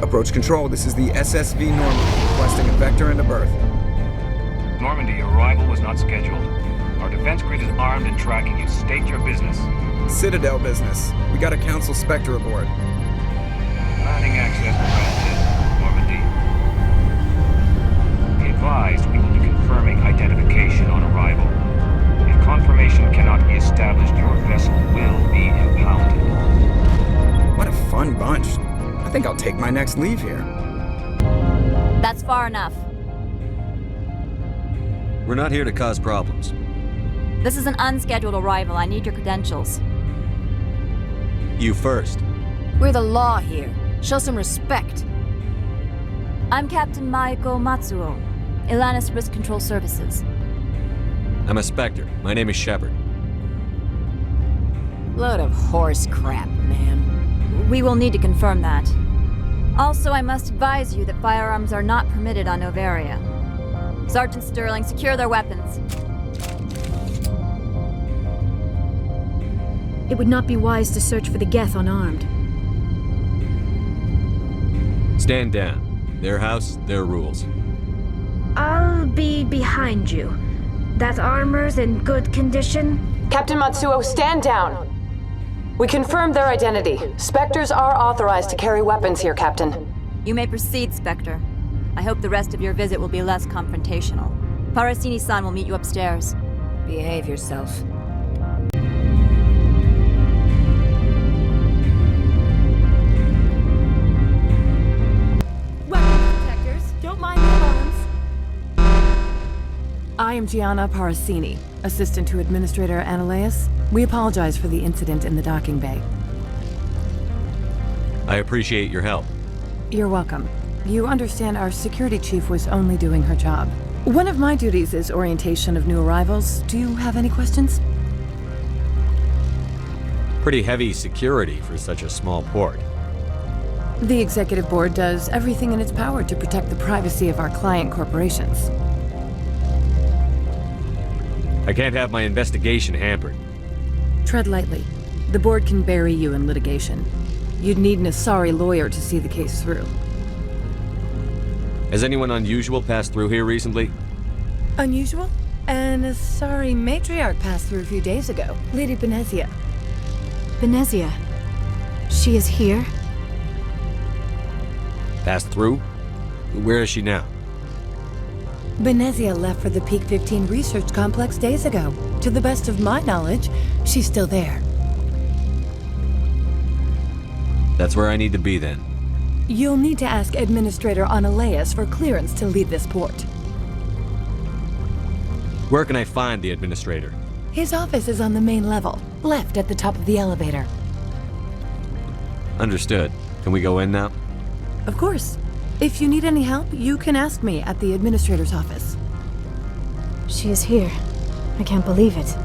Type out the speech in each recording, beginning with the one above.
Approach control, this is the SSV Normandy, requesting a vector and a berth. Normandy, your arrival was not scheduled. Our defense grid is armed and tracking you. State your business. Citadel business. We got a Council Spectre aboard. Landing access granted, Normandy. Be advised, we will be confirming identification on arrival. If confirmation cannot be established, your vessel will be impounded. What a fun bunch. I think I'll take my next leave here. That's far enough. We're not here to cause problems. This is an unscheduled arrival. I need your credentials. You first. We're the law here. Show some respect. I'm Captain Maiko Matsuo, Ilanis Risk Control Services. I'm a Spectre. My name is Shepard. Load of horse crap, man. We will need to confirm that. Also, I must advise you that firearms are not permitted on Novaria. Sergeant Sterling, secure their weapons. It would not be wise to search for the Geth unarmed. Stand down. Their house, their rules. I'll be behind you. That armor's in good condition? Captain Matsuo, stand down! We confirmed their identity. Spectres are authorized to carry weapons here, Captain. You may proceed, Spectre. I hope the rest of your visit will be less confrontational. Parasini-san will meet you upstairs. Behave yourself. I am Gianna Parasini, assistant to Administrator Ananias. We apologize for the incident in the docking bay. I appreciate your help. You're welcome. You understand our security chief was only doing her job. One of my duties is orientation of new arrivals. Do you have any questions? Pretty heavy security for such a small port. The executive board does everything in its power to protect the privacy of our client corporations. I can't have my investigation hampered. Tread lightly. The board can bury you in litigation. You'd need an Asari lawyer to see the case through. Has anyone unusual passed through here recently? Unusual? An Asari matriarch passed through a few days ago. Lady Benezia. Benezia. She is here? Passed through? Where is she now? Benezia left for the Peak 15 research complex days ago. To the best of my knowledge, she's still there. That's where I need to be then. You'll need to ask Administrator Ananias for clearance to leave this port. Where can I find the Administrator? His office is on the main level, left at the top of the elevator. Understood. Can we go in now? Of course. If you need any help, you can ask me at the Administrator's office. She is here. I can't believe it.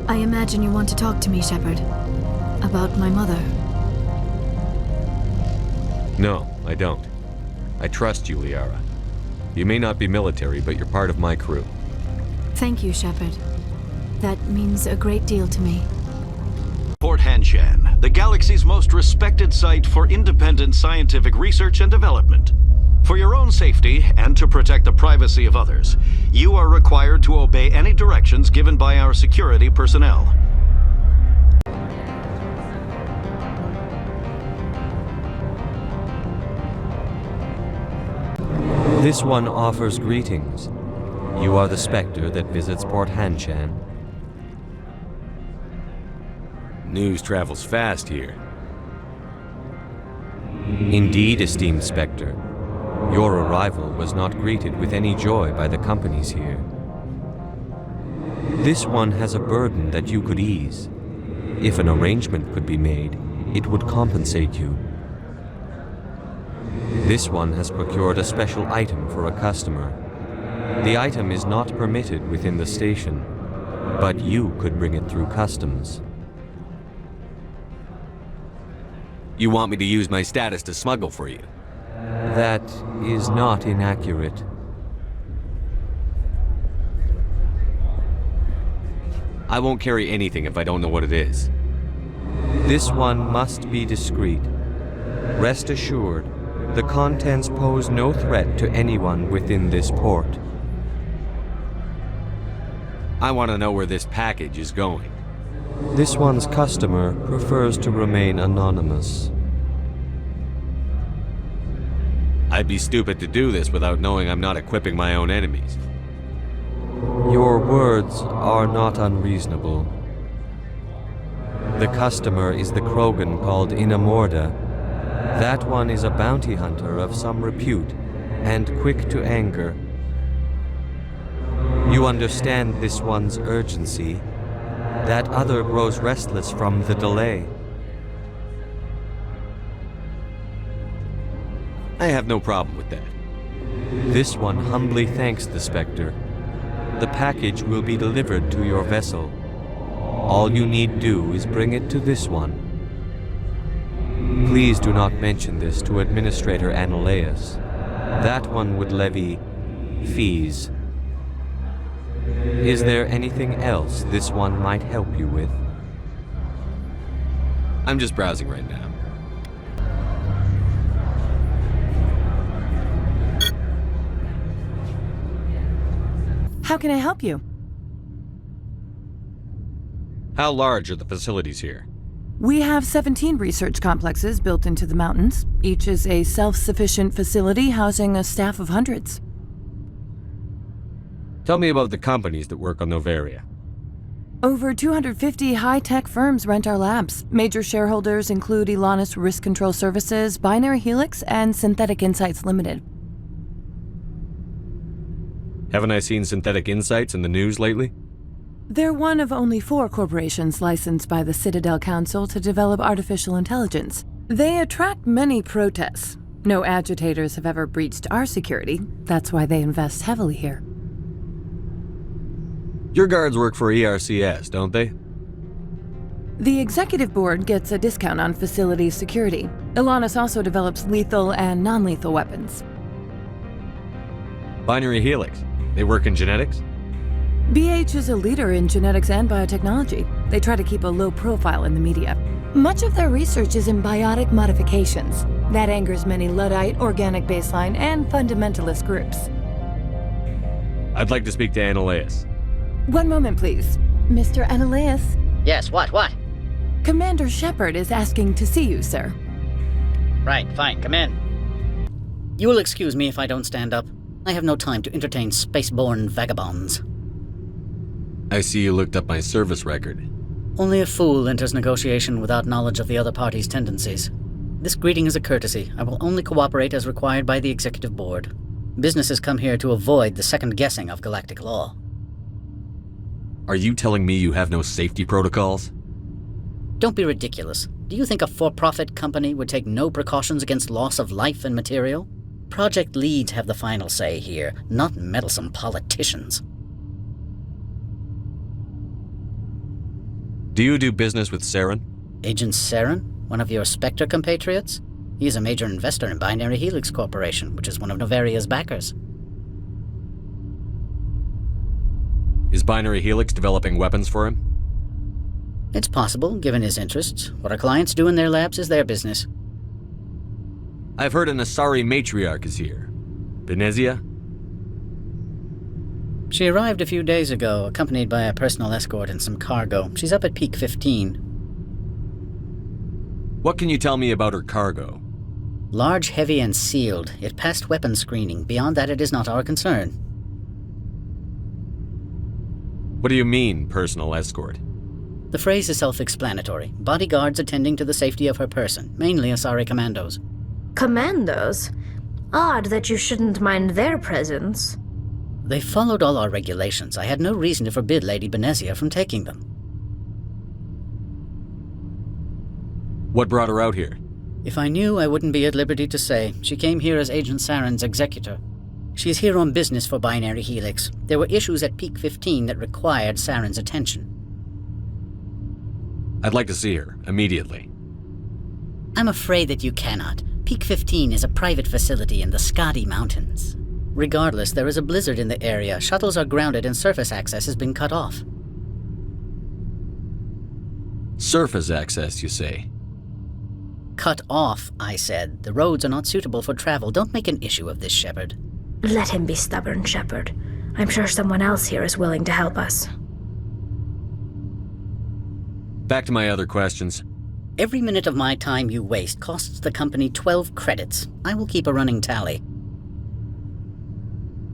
I imagine you want to talk to me, Shepard. About my mother. No, I don't. I trust you, Liara. You may not be military, but you're part of my crew. Thank you, Shepard. That means a great deal to me. Port Hanshan, the galaxy's most respected site for independent scientific research and development. For your own safety and to protect the privacy of others, you are required to obey any directions given by our security personnel. This one offers greetings. You are the Spectre that visits Port Hanshan. News travels fast here. Indeed, esteemed Spectre. Your arrival was not greeted with any joy by the companies here. This one has a burden that you could ease. If an arrangement could be made, it would compensate you. This one has procured a special item for a customer. The item is not permitted within the station, but you could bring it through customs. You want me to use my status to smuggle for you? That is not inaccurate. I won't carry anything if I don't know what it is. This one must be discreet. Rest assured, The contents pose no threat to anyone within this port. I want to know where this package is going. This one's customer prefers to remain anonymous. I'd be stupid to do this without knowing I'm not equipping my own enemies. Your words are not unreasonable. The customer is the Krogan called Inamorda. That one is a bounty hunter of some repute, and quick to anger. You understand this one's urgency. That other grows restless from the delay. I have no problem with that. This one humbly thanks the Spectre. The package will be delivered to your vessel. All you need do is bring it to this one. Please do not mention this to Administrator Annaleus. That one would levy fees. Is there anything else this one might help you with? I'm just browsing right now. How can I help you? How large are the facilities here? We have 17 research complexes built into the mountains. Each is a self-sufficient facility housing a staff of hundreds. Tell me about the companies that work on Noveria. Over 250 high-tech firms rent our labs. Major shareholders include Elanus Risk Control Services, Binary Helix, and Synthetic Insights Limited. Haven't I seen Synthetic Insights in the news lately? They're one of only 4 corporations licensed by the Citadel Council to develop artificial intelligence. They attract many protests. No agitators have ever breached our security. That's why they invest heavily here. Your guards work for ERCS, don't they? The executive board gets a discount on facility security. Elanus also develops lethal and non-lethal weapons. Binary Helix. They work in genetics? BH is a leader in genetics and biotechnology. They try to keep a low profile in the media. Much of their research is in biotic modifications. That angers many Luddite, organic baseline, and fundamentalist groups. I'd like to speak to Annaleus. One moment, please. Mr. Annaleus? Yes, what? Commander Shepard is asking to see you, sir. Right, fine, come in. You will excuse me if I don't stand up. I have no time to entertain spaceborne vagabonds. I see you looked up my service record. Only a fool enters negotiation without knowledge of the other party's tendencies. This greeting is a courtesy. I will only cooperate as required by the Executive Board. Businesses come here to avoid the second guessing of galactic law. Are you telling me you have no safety protocols? Don't be ridiculous. Do you think a for-profit company would take no precautions against loss of life and material? Project leads have the final say here, not meddlesome politicians. Do you do business with Saren? Agent Saren? One of your Spectre compatriots? He is a major investor in Binary Helix Corporation, which is one of Novaria's backers. Is Binary Helix developing weapons for him? It's possible, given his interests. What our clients do in their labs is their business. I've heard an Asari matriarch is here. Benezia? She arrived a few days ago, accompanied by a personal escort and some cargo. She's up at Peak 15. What can you tell me about her cargo? Large, heavy, and sealed. It passed weapons screening. Beyond that, it is not our concern. What do you mean, personal escort? The phrase is self-explanatory. Bodyguards attending to the safety of her person, mainly Asari commandos. Commandos? Odd that you shouldn't mind their presence. They followed all our regulations. I had no reason to forbid Lady Benezia from taking them. What brought her out here? If I knew, I wouldn't be at liberty to say. She came here as Agent Saren's executor. She's here on business for Binary Helix. There were issues at Peak 15 that required Saren's attention. I'd like to see her, immediately. I'm afraid that you cannot. Peak 15 is a private facility in the Skadi Mountains. Regardless, there is a blizzard in the area. Shuttles are grounded and surface access has been cut off. Surface access, you say? Cut off, I said. The roads are not suitable for travel. Don't make an issue of this, Shepard. Let him be stubborn, Shepard. I'm sure someone else here is willing to help us. Back to my other questions. Every minute of my time you waste costs the company 12 credits. I will keep a running tally.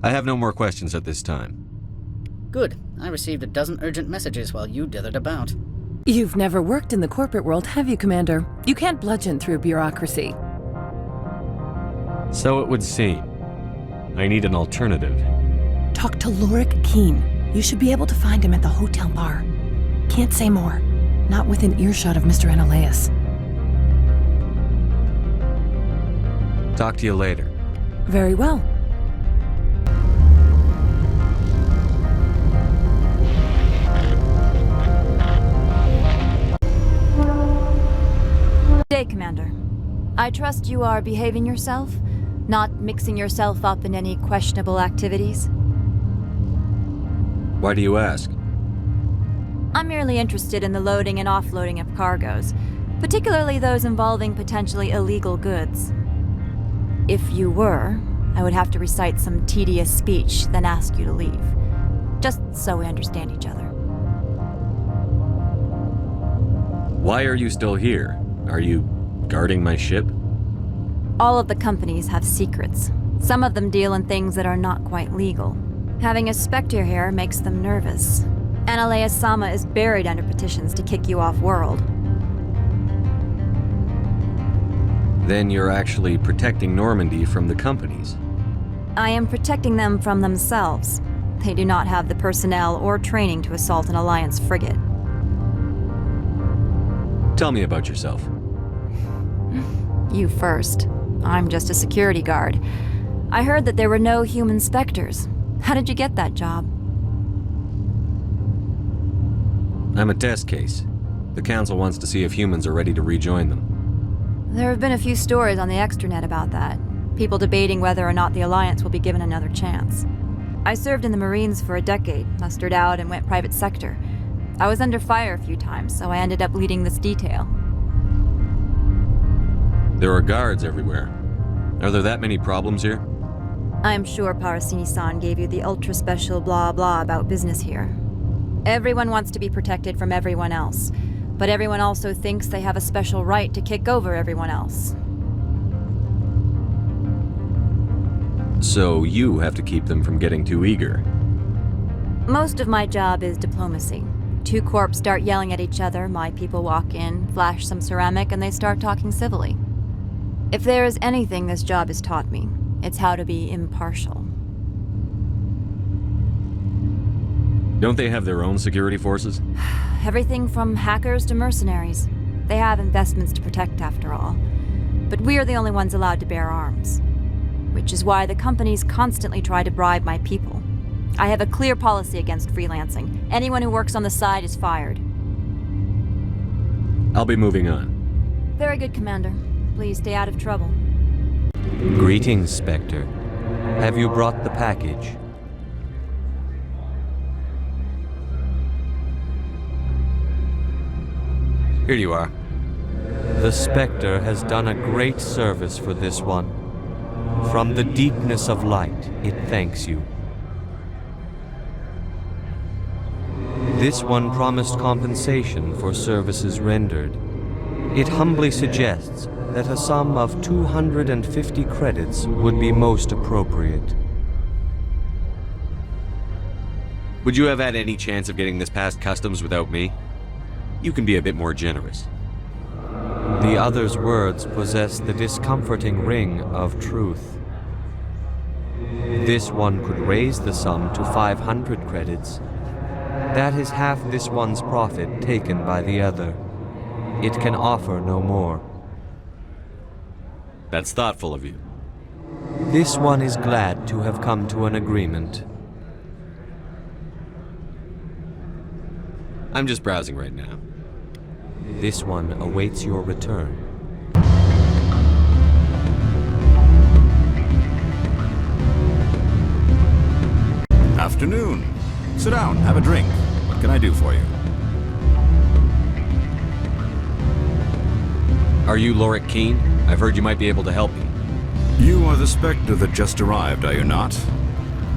I have no more questions at this time. Good. I received a dozen urgent messages while you dithered about. You've never worked in the corporate world, have you, Commander? You can't bludgeon through bureaucracy. So it would seem. I need an alternative. Talk to Lorik Keen. You should be able to find him at the hotel bar. Can't say more. Not within earshot of Mr. Analaeus. Talk to you later. Very well. Day, Commander. I trust you are behaving yourself, not mixing yourself up in any questionable activities. Why do you ask? I'm merely interested in the loading and offloading of cargoes, particularly those involving potentially illegal goods. If you were, I would have to recite some tedious speech, then ask you to leave. Just so we understand each other. Why are you still here? Are you guarding my ship? All of the companies have secrets. Some of them deal in things that are not quite legal. Having a Spectre here makes them nervous. Analaeus Sama is buried under petitions to kick you off-world. Then you're actually protecting Normandy from the companies. I am protecting them from themselves. They do not have the personnel or training to assault an Alliance frigate. Tell me about yourself. You first. I'm just a security guard. I heard that there were no human Spectres. How did you get that job? I'm a test case. The Council wants to see if humans are ready to rejoin them. There have been a few stories on the extranet about that. People debating whether or not the Alliance will be given another chance. I served in the Marines for a decade, mustered out and went private sector. I was under fire a few times, so I ended up leading this detail. There are guards everywhere. Are there that many problems here? I'm sure Parasini-san gave you the ultra-special blah blah about business here. Everyone wants to be protected from everyone else, but everyone also thinks they have a special right to kick over everyone else. So you have to keep them from getting too eager. Most of my job is diplomacy. Two corps start yelling at each other, my people walk in, flash some ceramic, and they start talking civilly. If there is anything this job has taught me, it's how to be impartial. Don't they have their own security forces? Everything from hackers to mercenaries. They have investments to protect, after all. But we're the only ones allowed to bear arms. Which is why the companies constantly try to bribe my people. I have a clear policy against freelancing. Anyone who works on the side is fired. I'll be moving on. Very good, Commander. Please stay out of trouble. Greetings, Spectre. Have you brought the package? Here you are. The Spectre has done a great service for this one. From the deepness of light, it thanks you. This one promised compensation for services rendered. It humbly suggests that a sum of 250 credits would be most appropriate. Would you have had any chance of getting this past customs without me? You can be a bit more generous. The other's words possess the discomforting ring of truth. This one could raise the sum to 500 credits. That is half this one's profit taken by the other. It can offer no more. That's thoughtful of you. This one is glad to have come to an agreement. I'm just browsing right now. This one awaits your return. Afternoon. Sit down, have a drink. What can I do for you? Are you Lorik Keene? I've heard you might be able to help me. You are the Spectre that just arrived, are you not?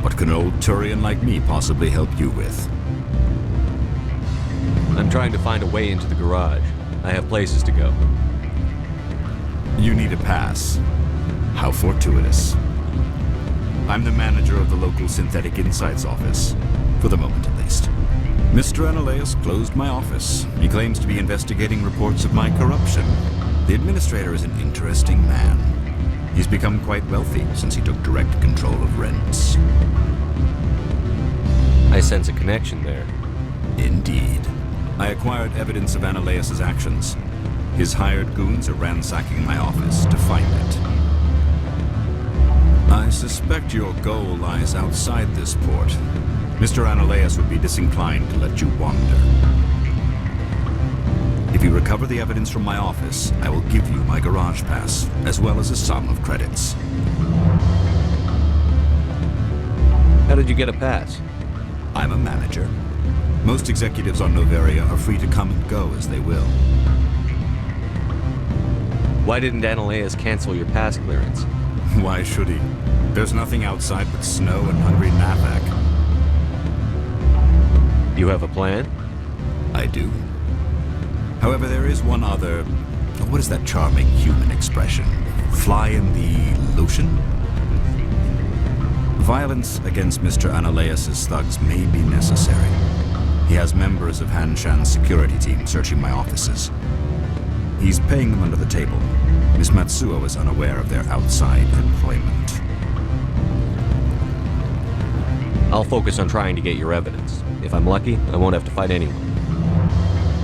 What can an old Turian like me possibly help you with? I'm trying to find a way into the garage. I have places to go. You need a pass. How fortuitous. I'm the manager of the local Synthetic Insights office. For the moment, at least. Mr. Analeus closed my office. He claims to be investigating reports of my corruption. The administrator is an interesting man. He's become quite wealthy since he took direct control of rents. I sense a connection there. Indeed. I acquired evidence of Analeus' actions. His hired goons are ransacking my office to find it. I suspect your goal lies outside this port. Mr. Analeus would be disinclined to let you wander. If you recover the evidence from my office, I will give you my garage pass, as well as a sum of credits. How did you get a pass? I'm a manager. Most executives on Noveria are free to come and go as they will. Why didn't Analeus cancel your pass clearance? Why should he? There's nothing outside but snow and hungry Navak. You have a plan? I do. However, there is one other... What is that charming human expression? Fly in the lotion? Violence against Mr. Analeus' thugs may be necessary. He has members of Hanshan's security team searching my offices. He's paying them under the table. Miss Matsuo is unaware of their outside employment. I'll focus on trying to get your evidence. If I'm lucky, I won't have to fight anyone.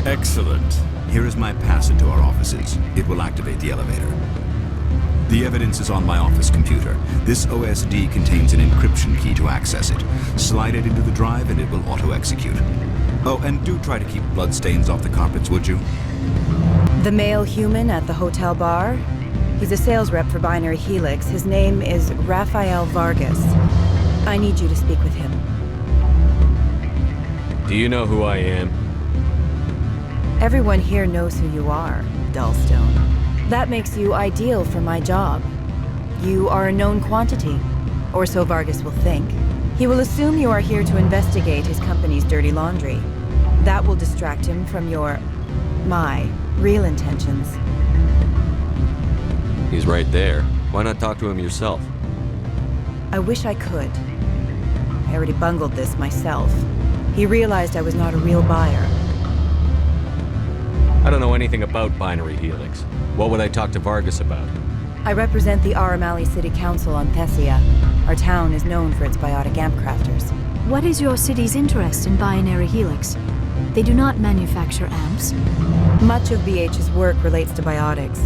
Excellent. Here is my pass into our offices. It will activate the elevator. The evidence is on my office computer. This OSD contains an encryption key to access it. Slide it into the drive and it will auto-execute. Oh, and do try to keep bloodstains off the carpets, would you? The male human at the hotel bar? He's a sales rep for Binary Helix. His name is Rafael Vargas. I need you to speak with him. Do you know who I am? Everyone here knows who you are, Dullstone. That makes you ideal for my job. You are a known quantity, or so Vargas will think. He will assume you are here to investigate his company's dirty laundry. That will distract him from my real intentions. He's right there. Why not talk to him yourself? I wish I could. I already bungled this myself. He realized I was not a real buyer. I don't know anything about Binary Helix. What would I talk to Vargas about? I represent the Aramali City Council on Thessia. Our town is known for its biotic amp crafters. What is your city's interest in Binary Helix? They do not manufacture amps. Much of BH's work relates to biotics.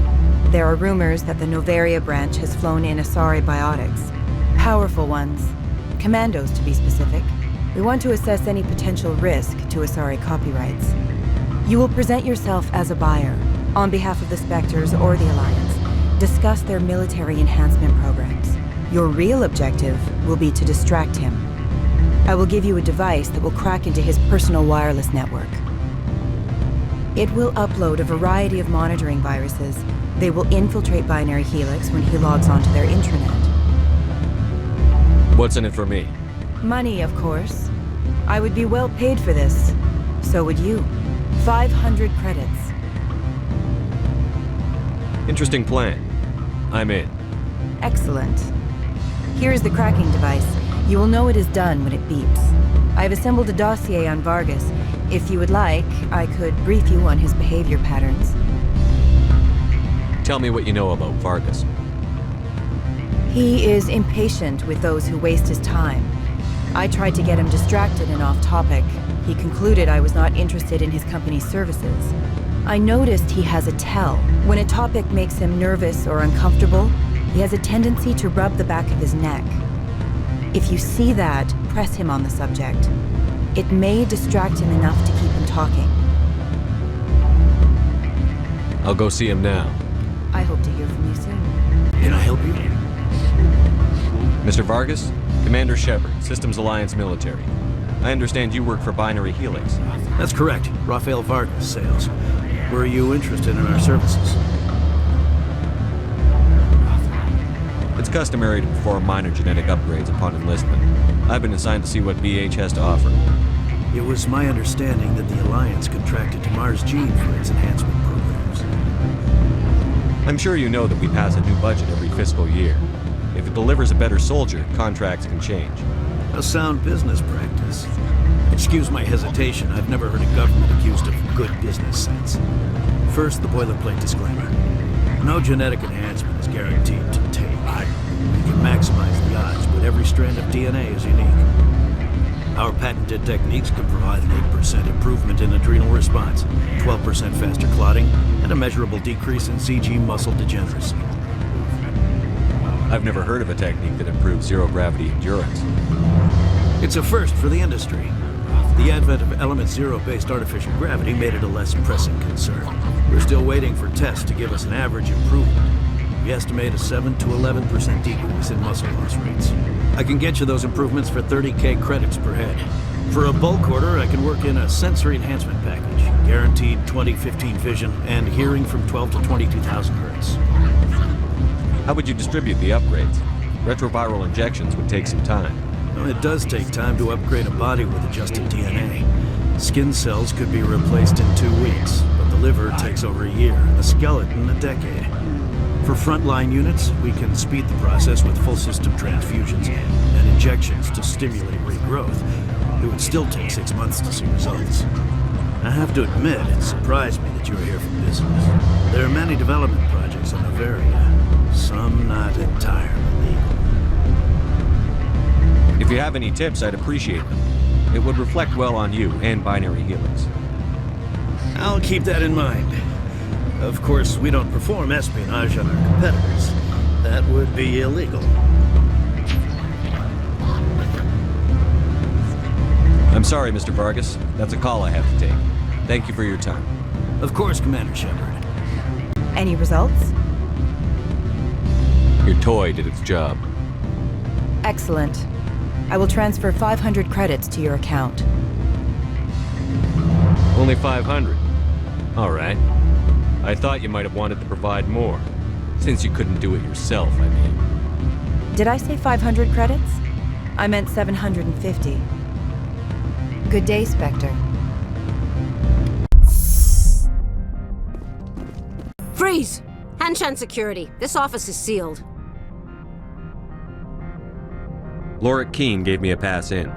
There are rumors that the Noveria branch has flown in Asari biotics. Powerful ones. Commandos, to be specific. We want to assess any potential risk to Asari copyrights. You will present yourself as a buyer, on behalf of the Spectres or the Alliance. Discuss their military enhancement programs. Your real objective will be to distract him. I will give you a device that will crack into his personal wireless network. It will upload a variety of monitoring viruses. They will infiltrate Binary Helix when he logs onto their intranet. What's in it for me? Money, of course. I would be well paid for this. So would you. 500 credits. Interesting plan. I'm in. Excellent. Here is the cracking device. You will know it is done when it beeps. I have assembled a dossier on Vargas. If you would like, I could brief you on his behavior patterns. Tell me what you know about Vargas. He is impatient with those who waste his time. I tried to get him distracted and off topic. He concluded I was not interested in his company's services. I noticed he has a tell. When a topic makes him nervous or uncomfortable, he has a tendency to rub the back of his neck. If you see that, press him on the subject. It may distract him enough to keep him talking. I'll go see him now. I hope to hear from you soon. Can I help you? Mr. Vargas, Commander Shepard, Systems Alliance Military. I understand you work for Binary Helix. That's correct. Rafael Vargas, sales. Were you interested in our services? customary to perform minor genetic upgrades upon enlistment. I've been assigned to see what BH has to offer. It was my understanding that the Alliance contracted to Mars Gene for its enhancement programs. I'm sure you know that we pass a new budget every fiscal year. If it delivers a better soldier, contracts can change. A sound business practice. Excuse my hesitation, I've never heard a government accused of good business sense. First, the boilerplate disclaimer. No genetic enhancement is guaranteed to take. You can maximize the odds, but every strand of DNA is unique. Our patented techniques can provide an 8% improvement in adrenal response, 12% faster clotting, and a measurable decrease in CG muscle degeneracy. I've never heard of a technique that improves zero-gravity endurance. It's a first for the industry. The advent of element zero-based artificial gravity made it a less pressing concern. We're still waiting for tests to give us an average improvement. We estimate a 7 to 11% decrease in muscle loss rates. I can get you those improvements for 30K credits per head. For a bulk order, I can work in a sensory enhancement package, guaranteed 20/15 vision, and hearing from 12 to 22,000 hertz. How would you distribute the upgrades? Retroviral injections would take some time. Well, it does take time to upgrade a body with adjusted DNA. Skin cells could be replaced in 2 weeks, but the liver takes over a year, the skeleton a decade. For frontline units, we can speed the process with full system transfusions and injections to stimulate regrowth. It would still take 6 months to see results. I have to admit, it surprised me that you were here for business. There are many development projects in Novaria, some not entirely legal. If you have any tips, I'd appreciate them. It would reflect well on you and Binary Helix. I'll keep that in mind. Of course, we don't perform espionage on our competitors. That would be illegal. I'm sorry, Mr. Vargas. That's a call I have to take. Thank you for your time. Of course, Commander Shepard. Any results? Your toy did its job. Excellent. I will transfer 500 credits to your account. Only 500. All right. I thought you might have wanted to provide more. Since you couldn't do it yourself, I mean. Did I say 500 credits? I meant 750. Good day, Spectre. Freeze! Hanshan security. This office is sealed. Lorik Keen gave me a pass in.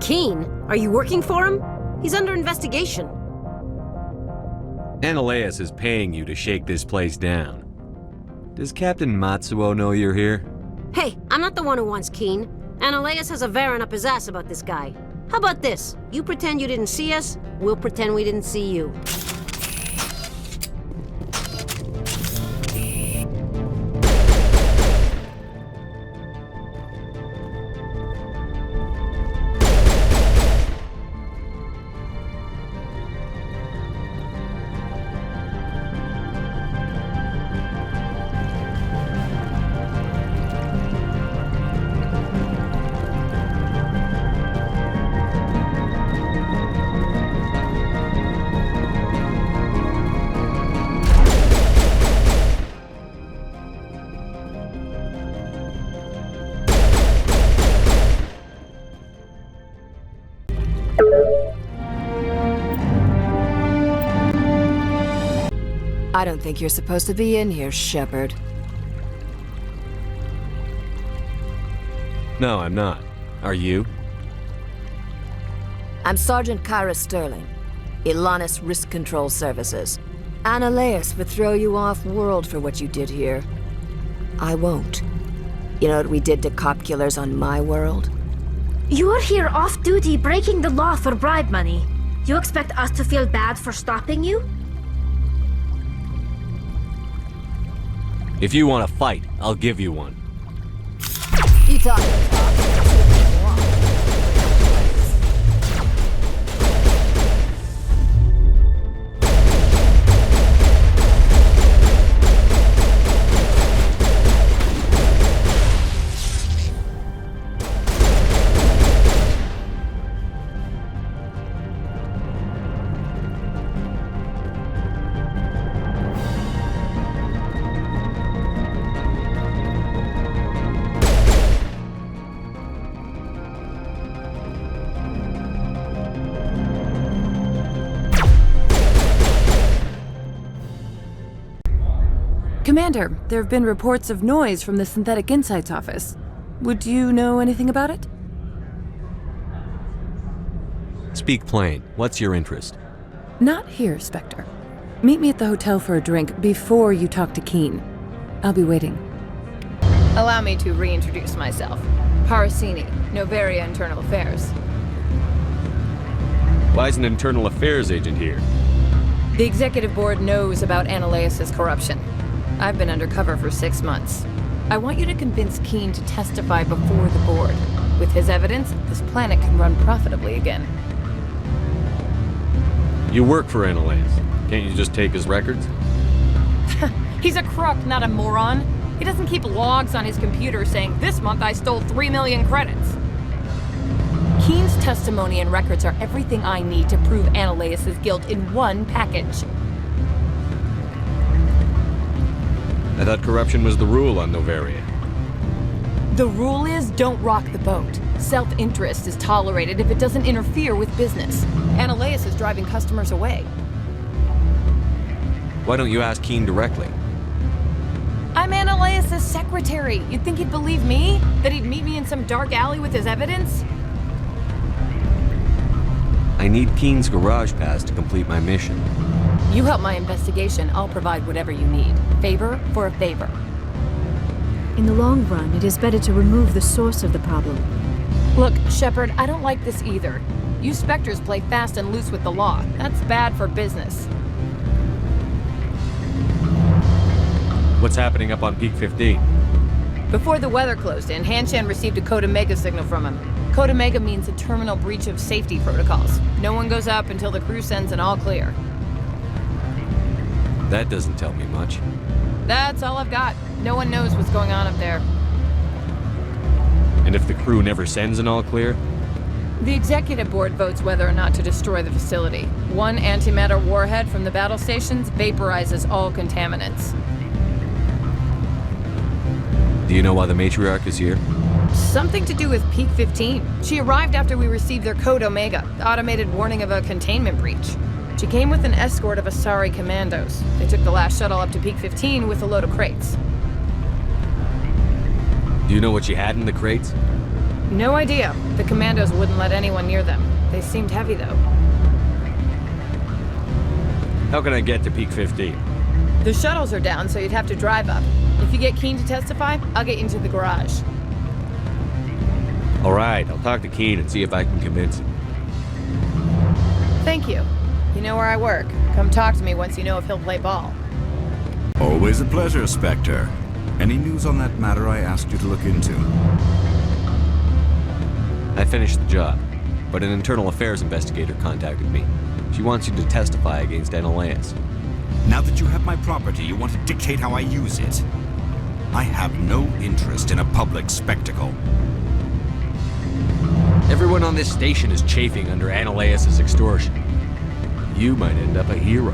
Keen? Are you working for him? He's under investigation. Analeus is paying you to shake this place down. Does Captain Matsuo know you're here? Hey, I'm not the one who wants Keen. Analeus has a Varen up his ass about this guy. How about this? You pretend you didn't see us, we'll pretend we didn't see you. I don't think you're supposed to be in here, Shepard. No, I'm not. Are you? I'm Sergeant Kyra Sterling, Ilanis Risk Control Services. Analeus would throw you off-world for what you did here. I won't. You know what we did to cop killers on my world? You're here off-duty breaking the law for bribe money. You expect us to feel bad for stopping you? If you want to fight, I'll give you one. You talk. Commander, there have been reports of noise from the Synthetic Insights office. Would you know anything about it? Speak plain. What's your interest? Not here, Spectre. Meet me at the hotel for a drink before you talk to Keen. I'll be waiting. Allow me to reintroduce myself. Parasini, Noveria Internal Affairs. Why is an internal affairs agent here? The executive board knows about Analaeus' corruption. I've been undercover for 6 months. I want you to convince Keen to testify before the board. With his evidence, this planet can run profitably again. You work for Analaeus. Can't you just take his records? He's a crook, not a moron. He doesn't keep logs on his computer saying, "This month I stole 3 million credits." Keen's testimony and records are everything I need to prove Analaeus' guilt in one package. I thought corruption was the rule on Noveria. The rule is, don't rock the boat. Self-interest is tolerated if it doesn't interfere with business. Analaeus is driving customers away. Why don't you ask Keen directly? I'm Analaeus' secretary. You'd think he'd believe me? That he'd meet me in some dark alley with his evidence? I need Keen's garage pass to complete my mission. You help my investigation, I'll provide whatever you need. Favor for a favor. In the long run, it is better to remove the source of the problem. Look, Shepard, I don't like this either. You Spectres play fast and loose with the law. That's bad for business. What's happening up on Peak 15? Before the weather closed in, Hanshan received a Code Omega signal from him. Code Omega means a terminal breach of safety protocols. No one goes up until the crew sends an all clear. That doesn't tell me much. That's all I've got. No one knows what's going on up there. And if the crew never sends an all clear? The executive board votes whether or not to destroy the facility. One antimatter warhead from the battle stations vaporizes all contaminants. Do you know why the matriarch is here? Something to do with Peak 15. She arrived after we received their Code Omega, the automated warning of a containment breach. She came with an escort of Asari commandos. They took the last shuttle up to Peak 15 with a load of crates. Do you know what she had in the crates? No idea. The commandos wouldn't let anyone near them. They seemed heavy, though. How can I get to Peak 15? The shuttles are down, so you'd have to drive up. If you get Keen to testify, I'll get you into the garage. All right, I'll talk to Keen and see if I can convince him. Thank you. You know where I work. Come talk to me once you know if he'll play ball. Always a pleasure, Spectre. Any news on that matter I asked you to look into? I finished the job, but an internal affairs investigator contacted me. She wants you to testify against Analaeus. Now that you have my property, you want to dictate how I use it. I have no interest in a public spectacle. Everyone on this station is chafing under Analaeus' extortion. You might end up a hero.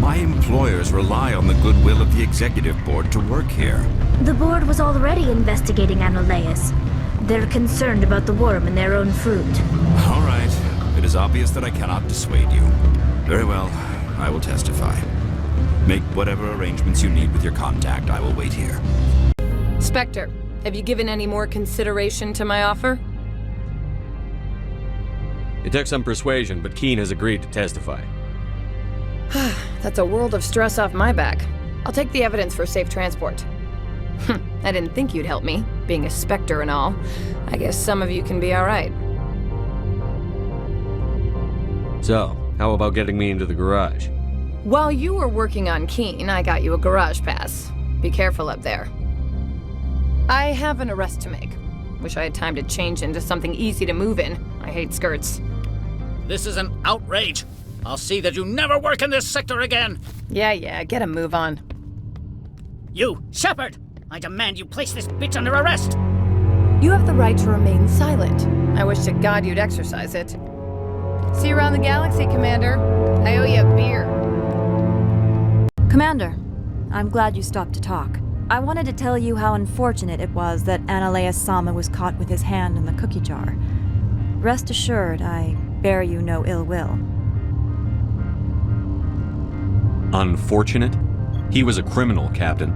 My employers rely on the goodwill of the executive board to work here. The board was already investigating Analaeus. They're concerned about the worm in their own fruit. All right. It is obvious that I cannot dissuade you. Very well. I will testify. Make whatever arrangements you need with your contact. I will wait here. Spectre, have you given any more consideration to my offer? It took some persuasion, but Keen has agreed to testify. That's a world of stress off my back. I'll take the evidence for safe transport. I didn't think you'd help me, being a Spectre and all. I guess some of you can be alright. So, how about getting me into the garage? While you were working on Keen, I got you a garage pass. Be careful up there. I have an arrest to make. Wish I had time to change into something easy to move in. I hate skirts. This is an outrage. I'll see that you never work in this sector again. Yeah, get a move on. You, Shepard! I demand you place this bitch under arrest! You have the right to remain silent. I wish to God you'd exercise it. See you around the galaxy, Commander. I owe you a beer. Commander, I'm glad you stopped to talk. I wanted to tell you how unfortunate it was that Analaeus Sama was caught with his hand in the cookie jar. Rest assured, I bear you no ill will. Unfortunate? He was a criminal, Captain.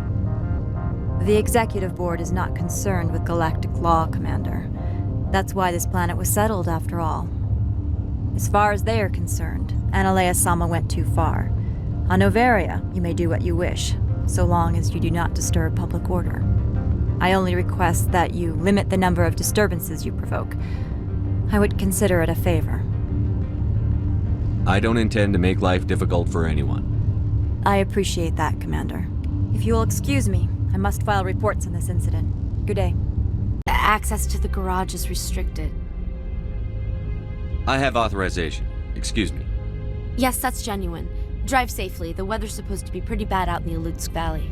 The Executive Board is not concerned with galactic law, Commander. That's why this planet was settled, after all. As far as they are concerned, Analea-sama went too far. On Noveria, you may do what you wish, so long as you do not disturb public order. I only request that you limit the number of disturbances you provoke. I would consider it a favor. I don't intend to make life difficult for anyone. I appreciate that, Commander. If you will excuse me, I must file reports on this incident. Good day. Access to the garage is restricted. I have authorization. Excuse me. Yes, that's genuine. Drive safely. The weather's supposed to be pretty bad out in the Alutsk Valley.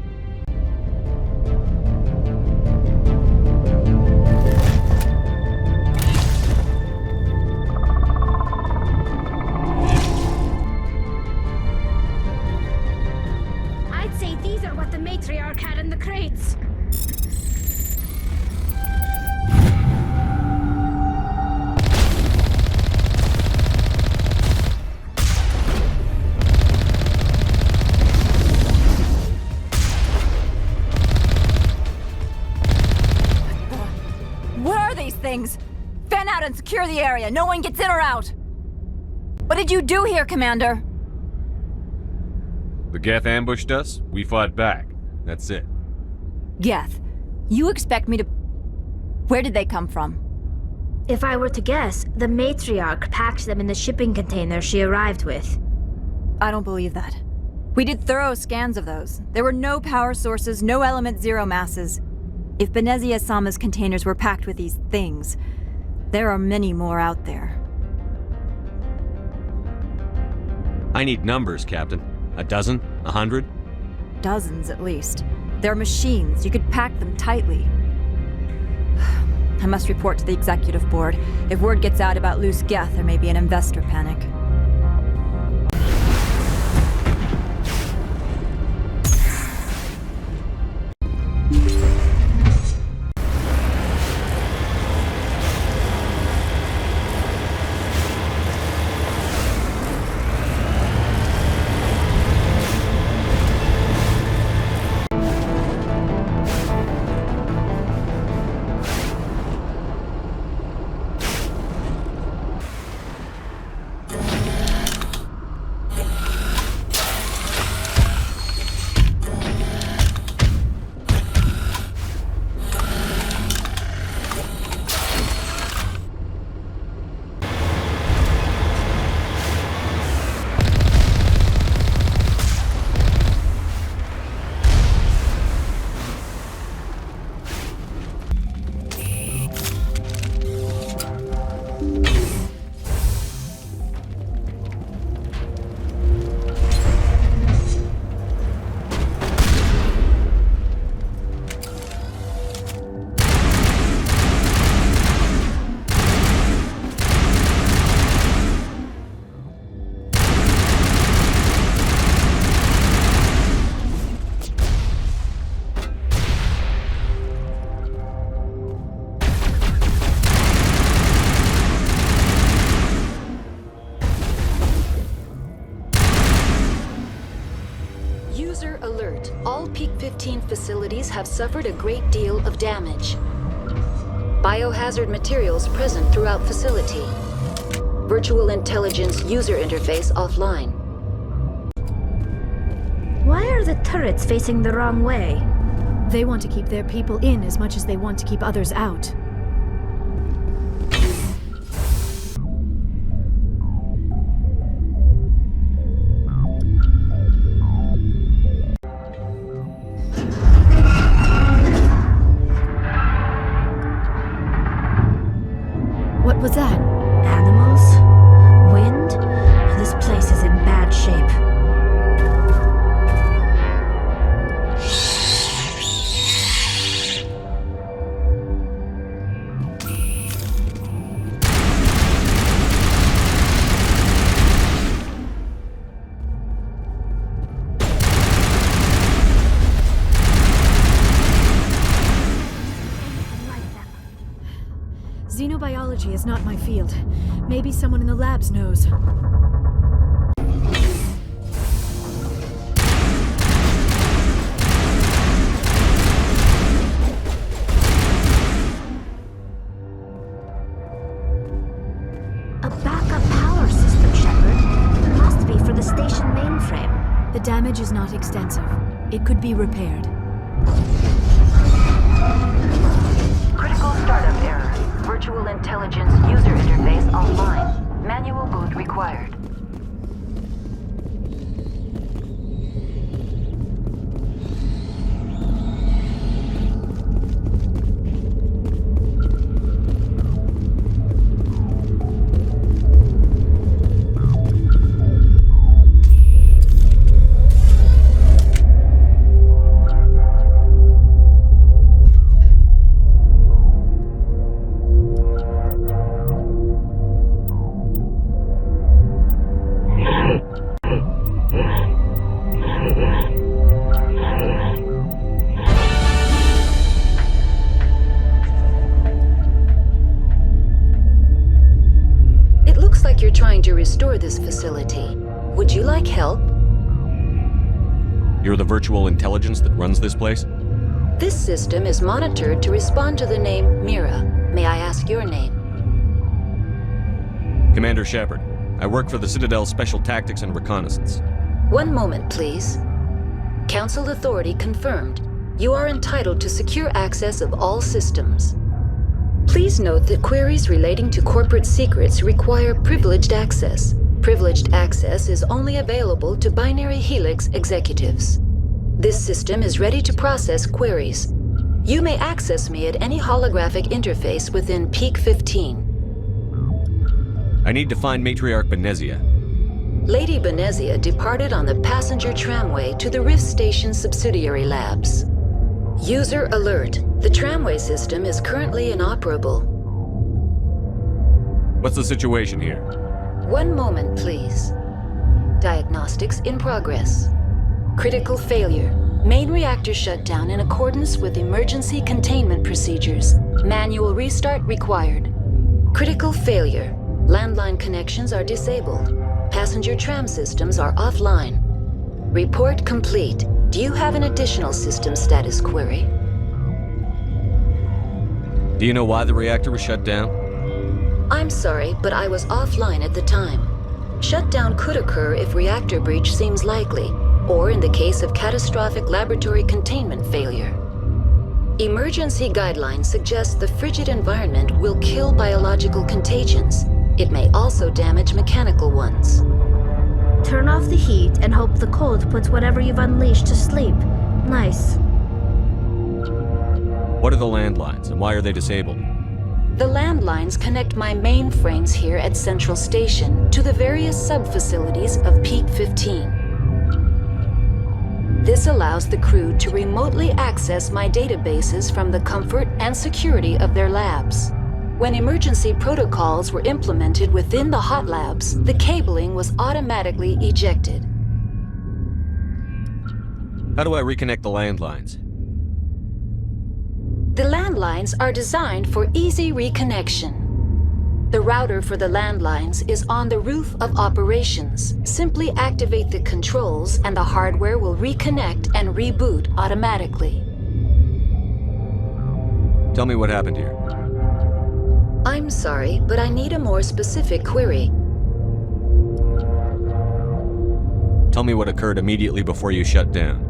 I'd say these are what the matriarch had in the crates. Things. Fan out and secure the area. No one gets in or out. What did you do here, Commander? The Geth ambushed us. We fought back. That's it. Geth, you expect me to... Where did they come from? If I were to guess, the matriarch packed them in the shipping container she arrived with. I don't believe that. We did thorough scans of those. There were no power sources, no element zero masses. If Benezia-sama's containers were packed with these things, there are many more out there. I need numbers, Captain. A dozen? 100? Dozens, at least. They're machines. You could pack them tightly. I must report to the Executive Board. If word gets out about loose Geth, there may be an investor panic. Alert. All Peak 15 facilities have suffered a great deal of damage. Biohazard materials present throughout facility. Virtual intelligence user interface offline. Why are the turrets facing the wrong way? They want to keep their people in as much as they want to keep others out. What was that? Animals? Wind? This place is in bad shape. Xenobiology is not my field. Maybe someone in the labs knows. What It could be repaired. Critical startup error. Virtual intelligence user interface offline. Manual boot required. You're trying to restore this facility. Would you like help? You're the virtual intelligence that runs this place? This system is monitored to respond to the name Mira. May I ask your name? Commander Shepard. I work for the Citadel Special Tactics and Reconnaissance. One moment, please. Council authority confirmed. You are entitled to secure access of all systems. Please note that queries relating to corporate secrets require privileged access. Privileged access is only available to Binary Helix executives. This system is ready to process queries. You may access me at any holographic interface within Peak 15. I need to find Matriarch Benezia. Lady Benezia departed on the passenger tramway to the Rift Station subsidiary labs. User alert. The tramway system is currently inoperable. What's the situation here? One moment, please. Diagnostics in progress. Critical failure. Main reactor shut down in accordance with emergency containment procedures. Manual restart required. Critical failure. Landline connections are disabled. Passenger tram systems are offline. Report complete. Do you have an additional system status query? Do you know why the reactor was shut down? I'm sorry, but I was offline at the time. Shutdown could occur if reactor breach seems likely, or in the case of catastrophic laboratory containment failure. Emergency guidelines suggest the frigid environment will kill biological contagions. It may also damage mechanical ones. Turn off the heat and hope the cold puts whatever you've unleashed to sleep. Nice. What are the landlines, and why are they disabled? The landlines connect my mainframes here at Central Station to the various sub-facilities of Peak 15. This allows the crew to remotely access my databases from the comfort and security of their labs. When emergency protocols were implemented within the hot labs, the cabling was automatically ejected. How do I reconnect the landlines? The landlines are designed for easy reconnection. The router for the landlines is on the roof of operations. Simply activate the controls and the hardware will reconnect and reboot automatically. Tell me what happened here. I'm sorry, but I need a more specific query. Tell me what occurred immediately before you shut down.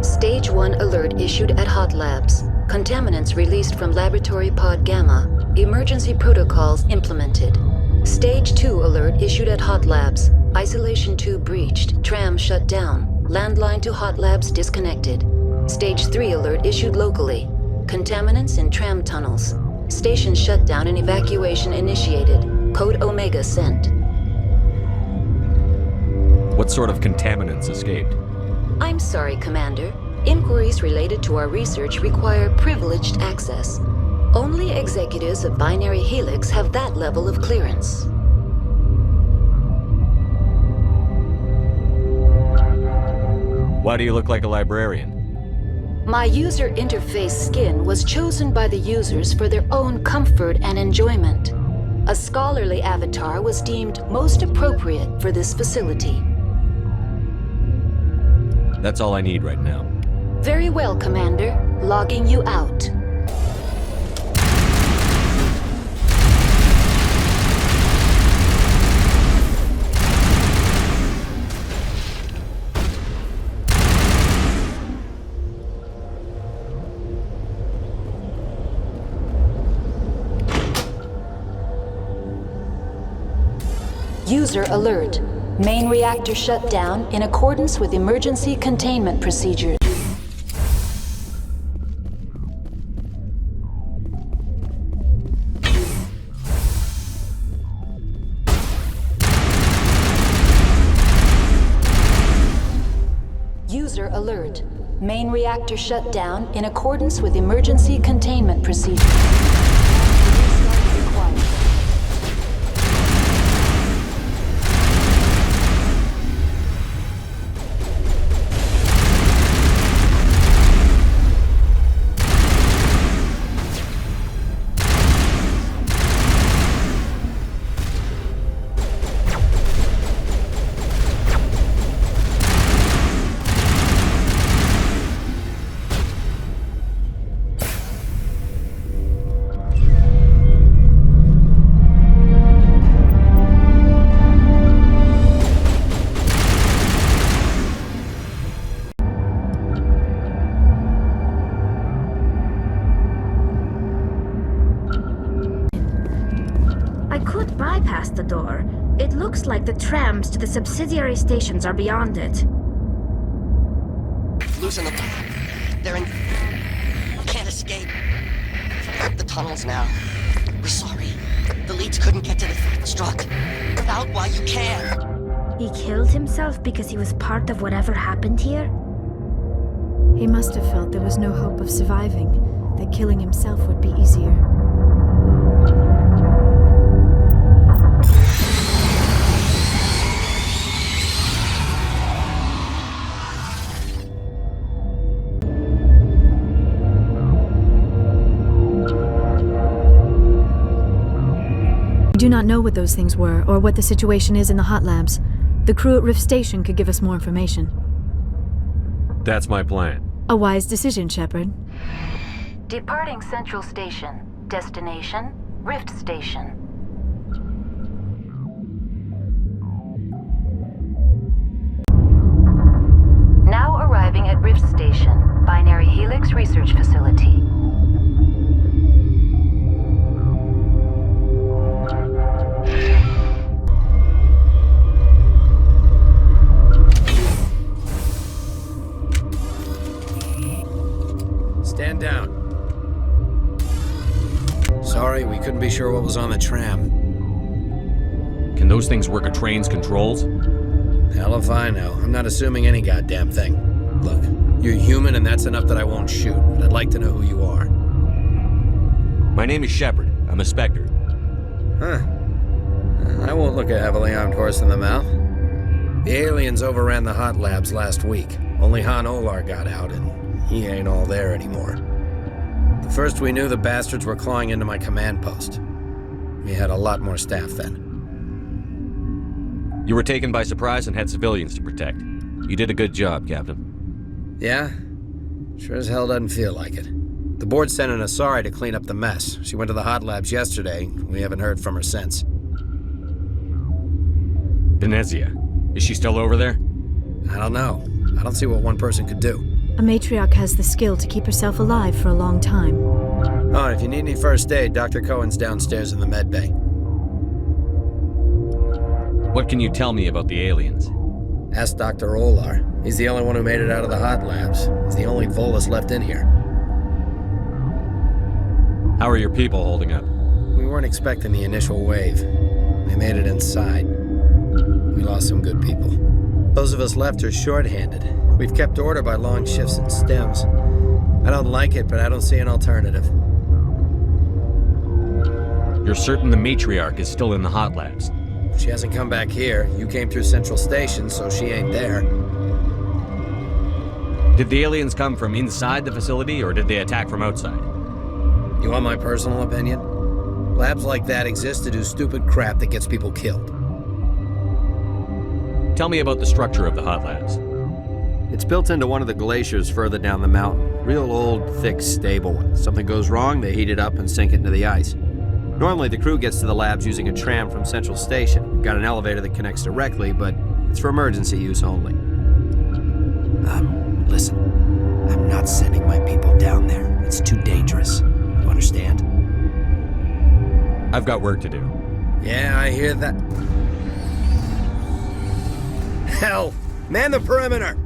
Stage 1 alert issued at Hot Labs. Contaminants released from Laboratory Pod Gamma. Emergency protocols implemented. Stage 2 alert issued at Hot Labs. Isolation tube breached. Tram shut down. Landline to Hot Labs disconnected. Stage 3 alert issued locally. Contaminants in tram tunnels. Station shutdown and evacuation initiated. Code Omega sent. What sort of contaminants escaped? I'm sorry, Commander. Inquiries related to our research require privileged access. Only executives of Binary Helix have that level of clearance. Why do you look like a librarian? My user interface skin was chosen by the users for their own comfort and enjoyment. A scholarly avatar was deemed most appropriate for this facility. That's all I need right now. Very well, Commander. Logging you out. User alert. Main reactor shut down in accordance with emergency containment procedures. User alert. Main reactor shut down in accordance with emergency containment procedures. The door. It looks like the trams to the subsidiary stations are beyond it. Losing them. They're in... Can't escape. Up the tunnels now. We're sorry. The leads couldn't get to the struck. Out while you can. He killed himself because he was part of whatever happened here? He must have felt there was no hope of surviving, that killing himself would be easier. We do not know what those things were, or what the situation is in the hot labs. The crew at Rift Station could give us more information. That's my plan. A wise decision, Shepard. Departing Central Station. Destination, Rift Station. Now arriving at Rift Station, Binary Helix Research Facility. Stand down. Sorry, we couldn't be sure what was on the tram. Can those things work a train's controls? Hell if I know. I'm not assuming any goddamn thing. Look, you're human and that's enough that I won't shoot, but I'd like to know who you are. My name is Shepard. I'm a Spectre. Huh. I won't look a heavily armed horse in the mouth. The aliens overran the hot labs last week. Only Han Olar got out, and he ain't all there anymore. The first we knew, the bastards were clawing into my command post. We had a lot more staff then. You were taken by surprise and had civilians to protect. You did a good job, Captain. Yeah? Sure as hell doesn't feel like it. The board sent an Asari to clean up the mess. She went to the hot labs yesterday. We haven't heard from her since. Venezia. Is she still over there? I don't know. I don't see what one person could do. A matriarch has the skill to keep herself alive for a long time. Oh, and if you need any first aid, Dr. Cohen's downstairs in the med bay. What can you tell me about the aliens? Ask Dr. Olar. He's the only one who made it out of the hot labs. He's the only Volus left in here. How are your people holding up? We weren't expecting the initial wave. They made it inside. We lost some good people. Those of us left are short-handed. We've kept order by long shifts and stems. I don't like it, but I don't see an alternative. You're certain the matriarch is still in the hot labs? She hasn't come back here. You came through Central Station, so she ain't there. Did the aliens come from inside the facility, or did they attack from outside? You want my personal opinion? Labs like that exist to do stupid crap that gets people killed. Tell me about the structure of the hot labs. It's built into one of the glaciers further down the mountain. Real old, thick, stable one. Something goes wrong, they heat it up and sink it into the ice. Normally, the crew gets to the labs using a tram from Central Station. We've got an elevator that connects directly, but it's for emergency use only. Listen. I'm not sending my people down there. It's too dangerous. You understand? I've got work to do. Yeah, I hear that. Hell, man the perimeter!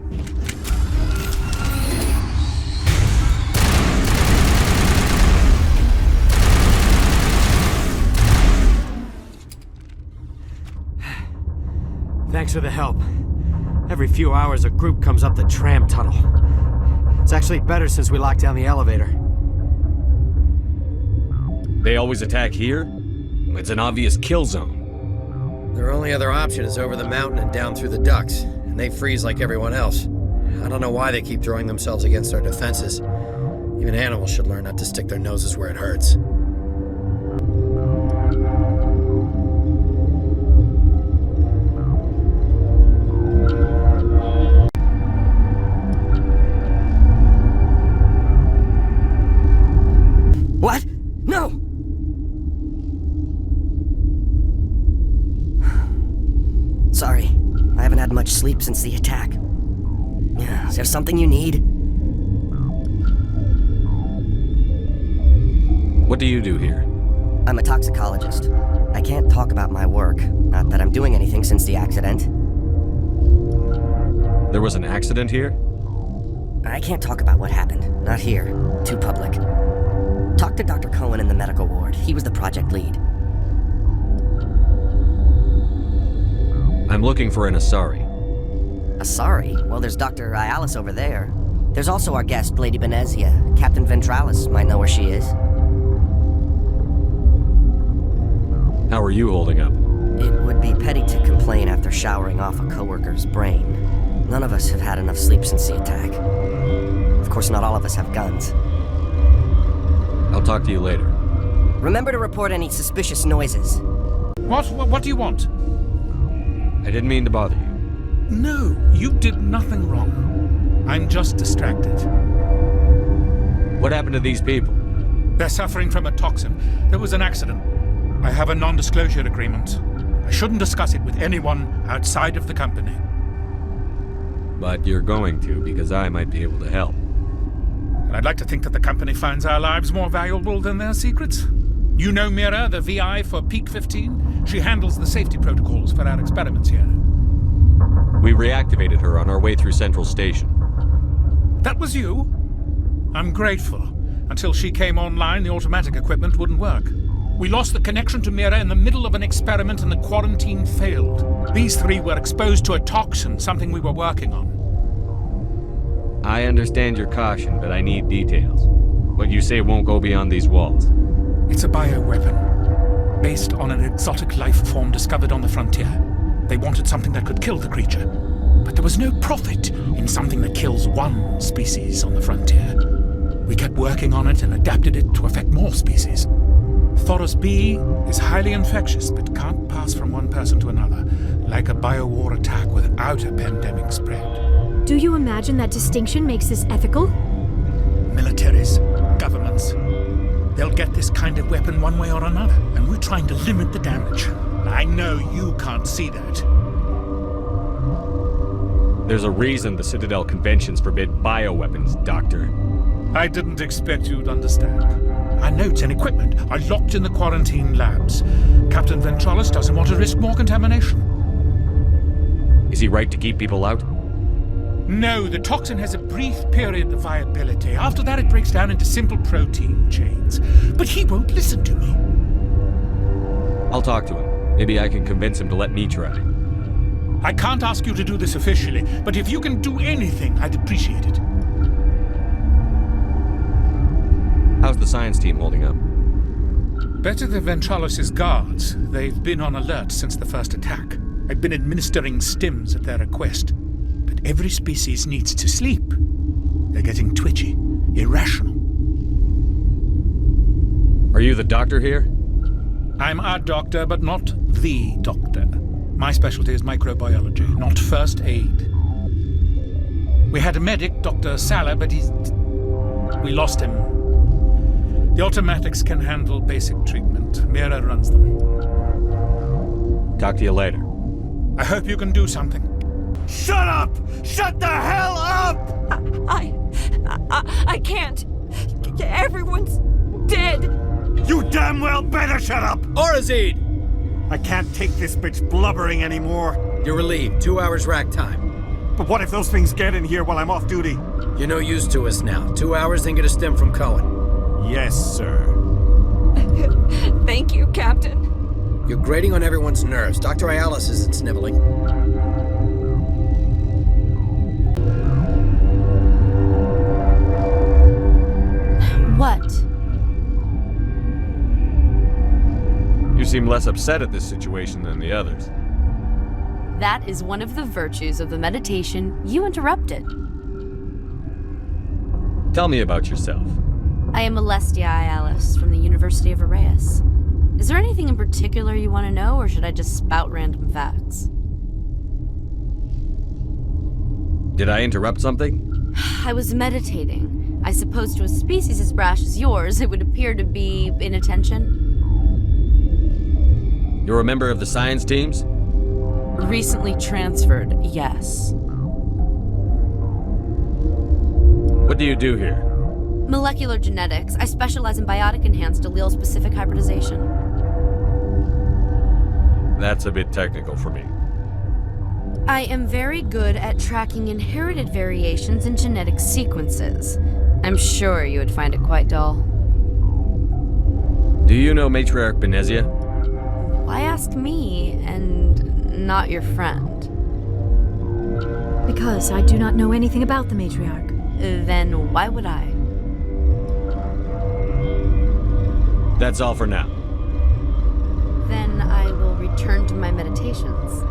Thanks for the help. Every few hours, a group comes up the tram tunnel. It's actually better since we locked down the elevator. They always attack here? It's an obvious kill zone. Their only other option is over the mountain and down through the ducts, and they freeze like everyone else. I don't know why they keep throwing themselves against our defenses. Even animals should learn not to stick their noses where it hurts. What? No! Sorry, I haven't had much sleep since the attack. Is there something you need? What do you do here? I'm a toxicologist. I can't talk about my work. Not that I'm doing anything since the accident. There was an accident here? I can't talk about what happened. Not here. Too public. Talk to Dr. Cohen in the medical ward. He was the project lead. I'm looking for an Asari. Asari? Well, there's Dr. Ayalis over there. There's also our guest, Lady Benezia. Captain Ventralis might know where she is. How are you holding up? It would be petty to complain after showering off a coworker's brain. None of us have had enough sleep since the attack. Of course, not all of us have guns. I'll talk to you later. Remember to report any suspicious noises. What do you want? I didn't mean to bother you. No, you did nothing wrong. I'm just distracted. What happened to these people? They're suffering from a toxin. There was an accident. I have a non-disclosure agreement. I shouldn't discuss it with anyone outside of the company. But you're going to, because I might be able to help. And I'd like to think that the company finds our lives more valuable than their secrets. You know Mira, the VI for Peak 15? She handles the safety protocols for our experiments here. We reactivated her on our way through Central Station. That was you? I'm grateful. Until she came online, the automatic equipment wouldn't work. We lost the connection to Mira in the middle of an experiment and the quarantine failed. These three were exposed to a toxin, something we were working on. I understand your caution, but I need details. What you say won't go beyond these walls. It's a bioweapon, based on an exotic life form discovered on the frontier. They wanted something that could kill the creature, but there was no profit in something that kills one species on the frontier. We kept working on it and adapted it to affect more species. Thoros B is highly infectious, but can't pass from one person to another, like a biowar attack without a pandemic spread. Do you imagine that distinction makes this ethical? Militaries, governments, they'll get this kind of weapon one way or another, and we're trying to limit the damage. I know you can't see that. There's a reason the Citadel conventions forbid bioweapons, Doctor. I didn't expect you'd understand. Our notes and equipment are locked in the quarantine labs. Captain Ventralis doesn't want to risk more contamination. Is he right to keep people out? No, the toxin has a brief period of viability. After that, it breaks down into simple protein chains. But he won't listen to me. I'll talk to him. Maybe I can convince him to let me try. I can't ask you to do this officially, but if you can do anything, I'd appreciate it. How's the science team holding up? Better than Ventralis' guards. They've been on alert since the first attack. I've been administering stims at their request. But every species needs to sleep. They're getting twitchy, irrational. Are you the doctor here? I'm a doctor, but not the doctor. My specialty is microbiology, not first aid. We had a medic, Dr. Sala, but we lost him. The automatics can handle basic treatment. Mira runs them. Talk to you later. I hope you can do something. Shut up! Shut the hell up! I can't. Everyone's dead. You damn well better shut up! Orazid! I can't take this bitch blubbering anymore. You're relieved. 2 hours rack time. But what if those things get in here while I'm off duty? You're no use to us now. 2 hours, then get a stim from Cohen. Yes, sir. Thank you, Captain. You're grating on everyone's nerves. Dr. Ayalis isn't sniveling. What? You seem less upset at this situation than the others. That is one of the virtues of the meditation you interrupted. Tell me about yourself. I am Alestia Ayalis from the University of Arraeus. Is there anything in particular you want to know, or should I just spout random facts? Did I interrupt something? I was meditating. I suppose to a species as brash as yours, it would appear to be inattention. You're a member of the science teams? Recently transferred, yes. What do you do here? Molecular genetics. I specialize in biotic-enhanced allele-specific hybridization. That's a bit technical for me. I am very good at tracking inherited variations in genetic sequences. I'm sure you would find it quite dull. Do you know Matriarch Benezia? Why ask me, and not your friend? Because I do not know anything about the Matriarch. Then why would I? That's all for now. Then I will return to my meditations.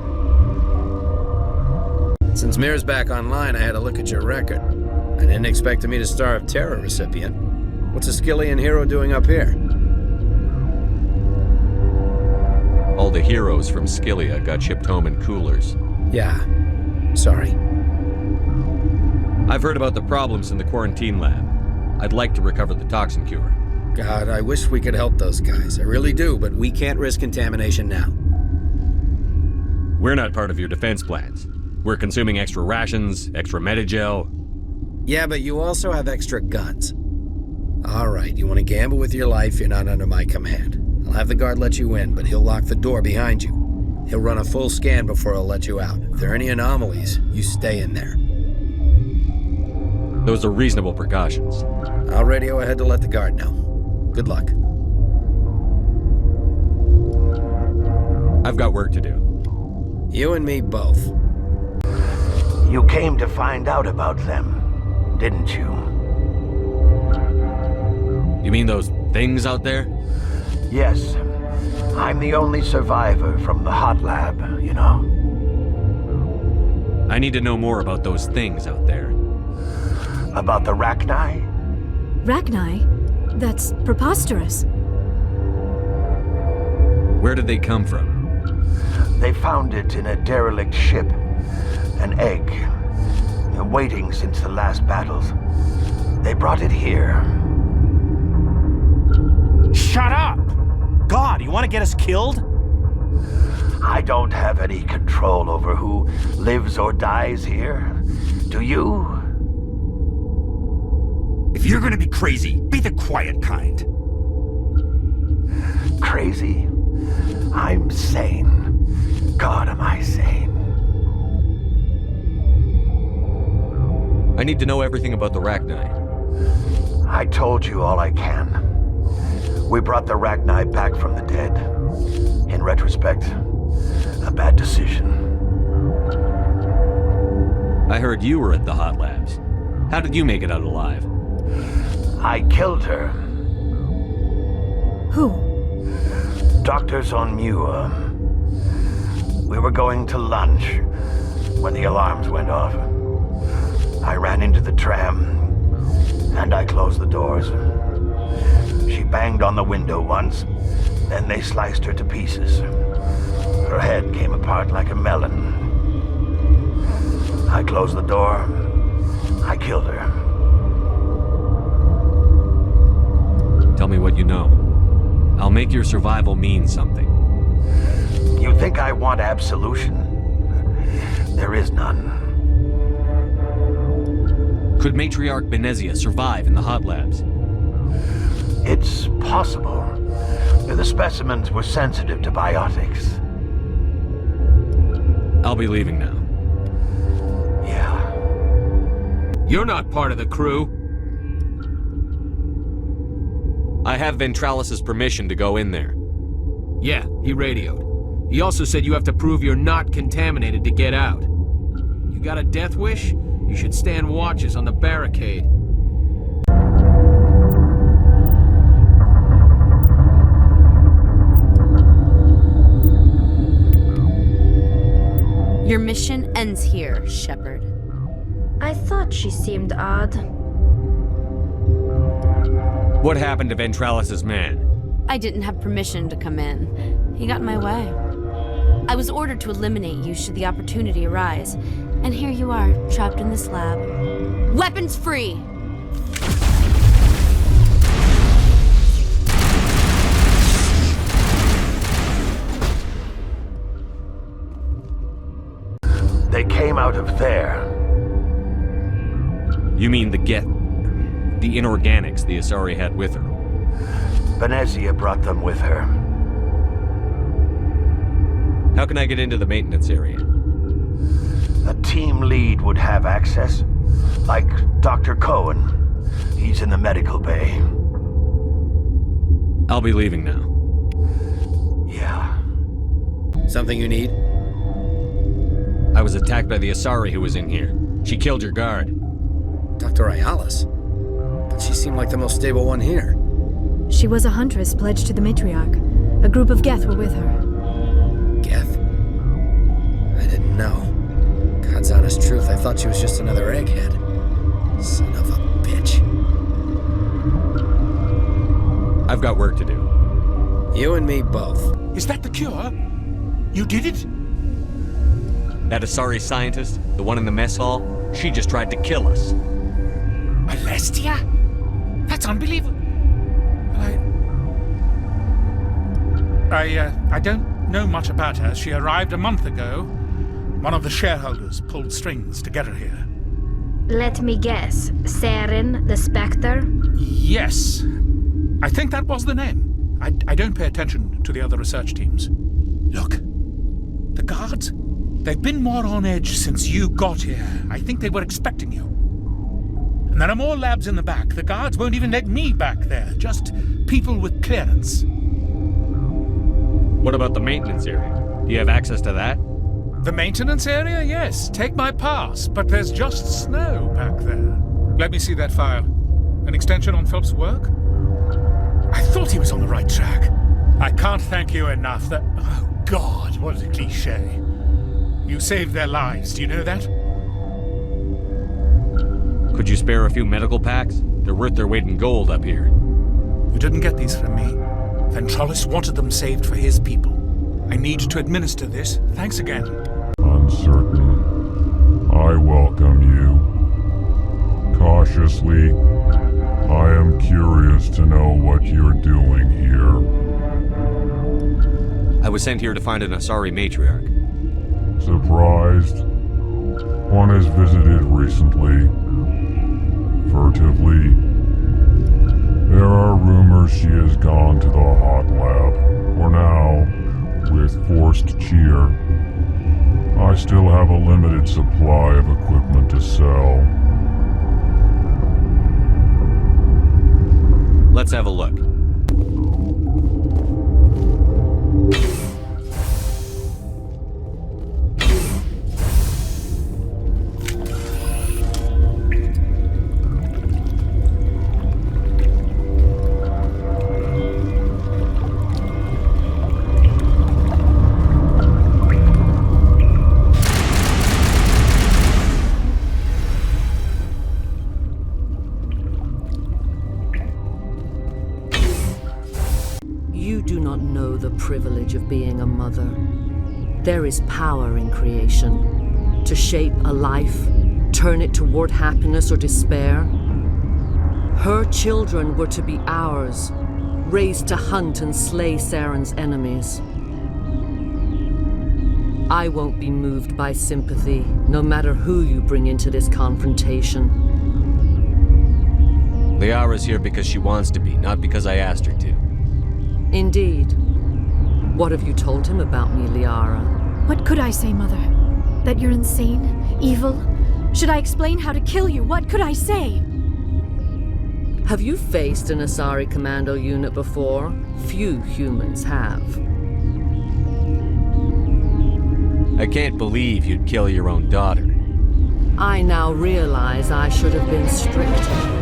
Since Mir's back online, I had a look at your record. I didn't expect to meet a Star of Terror recipient. What's a Skillian hero doing up here? All the heroes from Skillia got shipped home in coolers. Yeah. Sorry. I've heard about the problems in the quarantine lab. I'd like to recover the toxin cure. God, I wish we could help those guys. I really do, but we can't risk contamination now. We're not part of your defense plans. We're consuming extra rations, extra Medigel. Yeah, but you also have extra guns. All right, you want to gamble with your life, you're not under my command. I'll have the guard let you in, but he'll lock the door behind you. He'll run a full scan before he'll let you out. If there are any anomalies, you stay in there. Those are reasonable precautions. I'll radio ahead to let the guard know. Good luck. I've got work to do. You and me both. You came to find out about them, didn't you? You mean those things out there? Yes. I'm the only survivor from the Hoth lab, you know. I need to know more about those things out there. About the Rachni? Rachni? That's preposterous. Where did they come from? They found it in a derelict ship. An egg. Waiting since the last battles. They brought it here. Shut up! God, you want to get us killed? I don't have any control over who lives or dies here. Do you? If you're gonna be crazy, be the quiet kind. Crazy? I'm sane. God, am I sane. I need to know everything about the Rachni. I told you all I can. We brought the Rachni back from the dead. In retrospect, a bad decision. I heard you were at the Hoth labs. How did you make it out alive? I killed her. Who? Doctors on Muir. We were going to lunch when the alarms went off. I ran into the tram, and I closed the doors. She banged on the window once, then they sliced her to pieces. Her head came apart like a melon. I closed the door. I killed her. Tell me what you know. I'll make your survival mean something. You think I want absolution? There is none. Could Matriarch Benezia survive in the Hoth labs? It's possible. The specimens were sensitive to biotics. I'll be leaving now. Yeah. You're not part of the crew. I have Ventralis's permission to go in there. Yeah, he radioed. He also said you have to prove you're not contaminated to get out. You got a death wish? You should stand watches on the barricade. Your mission ends here, Shepard. I thought she seemed odd. What happened to Ventralis's man? I didn't have permission to come in. He got in my way. I was ordered to eliminate you should the opportunity arise. And here you are, trapped in this lab. Weapons free! They came out of there. You mean the Geth... the inorganics the Asari had with her? Venezia brought them with her. How can I get into the maintenance area? A team lead would have access. Like Dr. Cohen. He's in the medical bay. I'll be leaving now. Yeah. Something you need? I was attacked by the Asari who was in here. She killed your guard. Dr. Ayalis? But she seemed like the most stable one here. She was a huntress pledged to the matriarch. A group of Geth were with her. Geth? I didn't know. God's honest truth, I thought she was just another egghead. Son of a bitch. I've got work to do. You and me both. Is that the cure? You did it? That Asari scientist, the one in the mess hall, she just tried to kill us. Alestia? That's unbelievable. I don't know much about her. She arrived a month ago. One of the shareholders pulled strings to get her here. Let me guess. Saren, the Spectre? Yes. I think that was the name. I don't pay attention to the other research teams. Look, the guards, they've been more on edge since you got here. I think they were expecting you. And there are more labs in the back. The guards won't even let me back there. Just people with clearance. What about the maintenance area? Do you have access to that? The maintenance area? Yes. Take my pass. But there's just snow back there. Let me see that file. An extension on Phelps' work? I thought he was on the right track. I can't thank you enough that... Oh, God, what a cliché. You saved their lives. Do you know that? Could you spare a few medical packs? They're worth their weight in gold up here. You didn't get these from me. Ventralis wanted them saved for his people. I need to administer this. Thanks again. Uncertain. I welcome you. Cautiously, I am curious to know what you're doing here. I was sent here to find an Asari matriarch. Surprised? One has visited recently. Furtively. There are rumors she has gone to the Hoth lab. For now, with forced cheer. I still have a limited supply of equipment to sell. Let's have a look. Privilege of being a mother. There is power in creation. To shape a life, turn it toward happiness or despair. Her children were to be ours, raised to hunt and slay Saren's enemies. I won't be moved by sympathy, no matter who you bring into this confrontation. Liara's here because she wants to be, not because I asked her to. Indeed. What have you told him about me, Liara? What could I say, Mother? That you're insane? Evil? Should I explain how to kill you? What could I say? Have you faced an Asari commando unit before? Few humans have. I can't believe you'd kill your own daughter. I now realize I should have been stricter.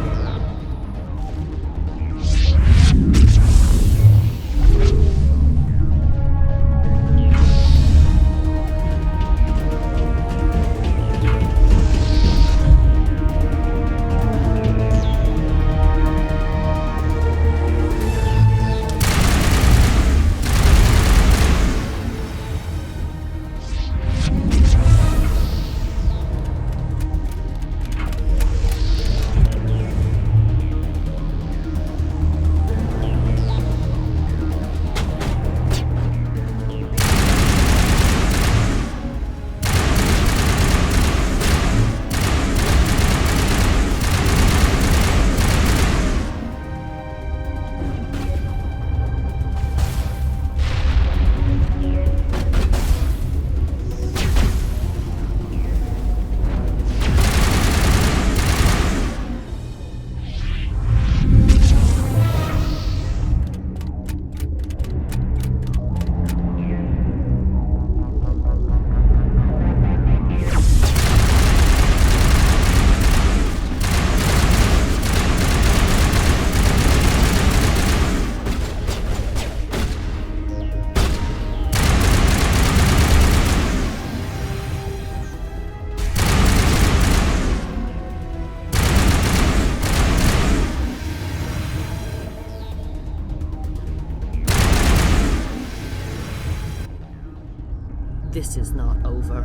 This is not over.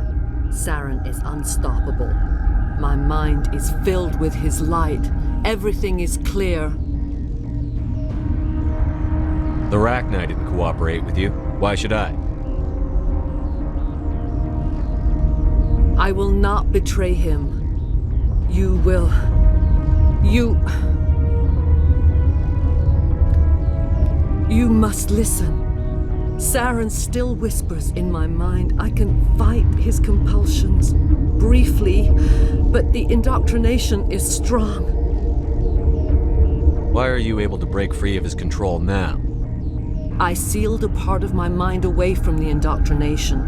Saren is unstoppable. My mind is filled with his light. Everything is clear. The Rachni didn't cooperate with you. Why should I? I will not betray him. You will. You must listen. Saren still whispers in my mind. I can fight his compulsions, briefly, but the indoctrination is strong. Why are you able to break free of his control now? I sealed a part of my mind away from the indoctrination,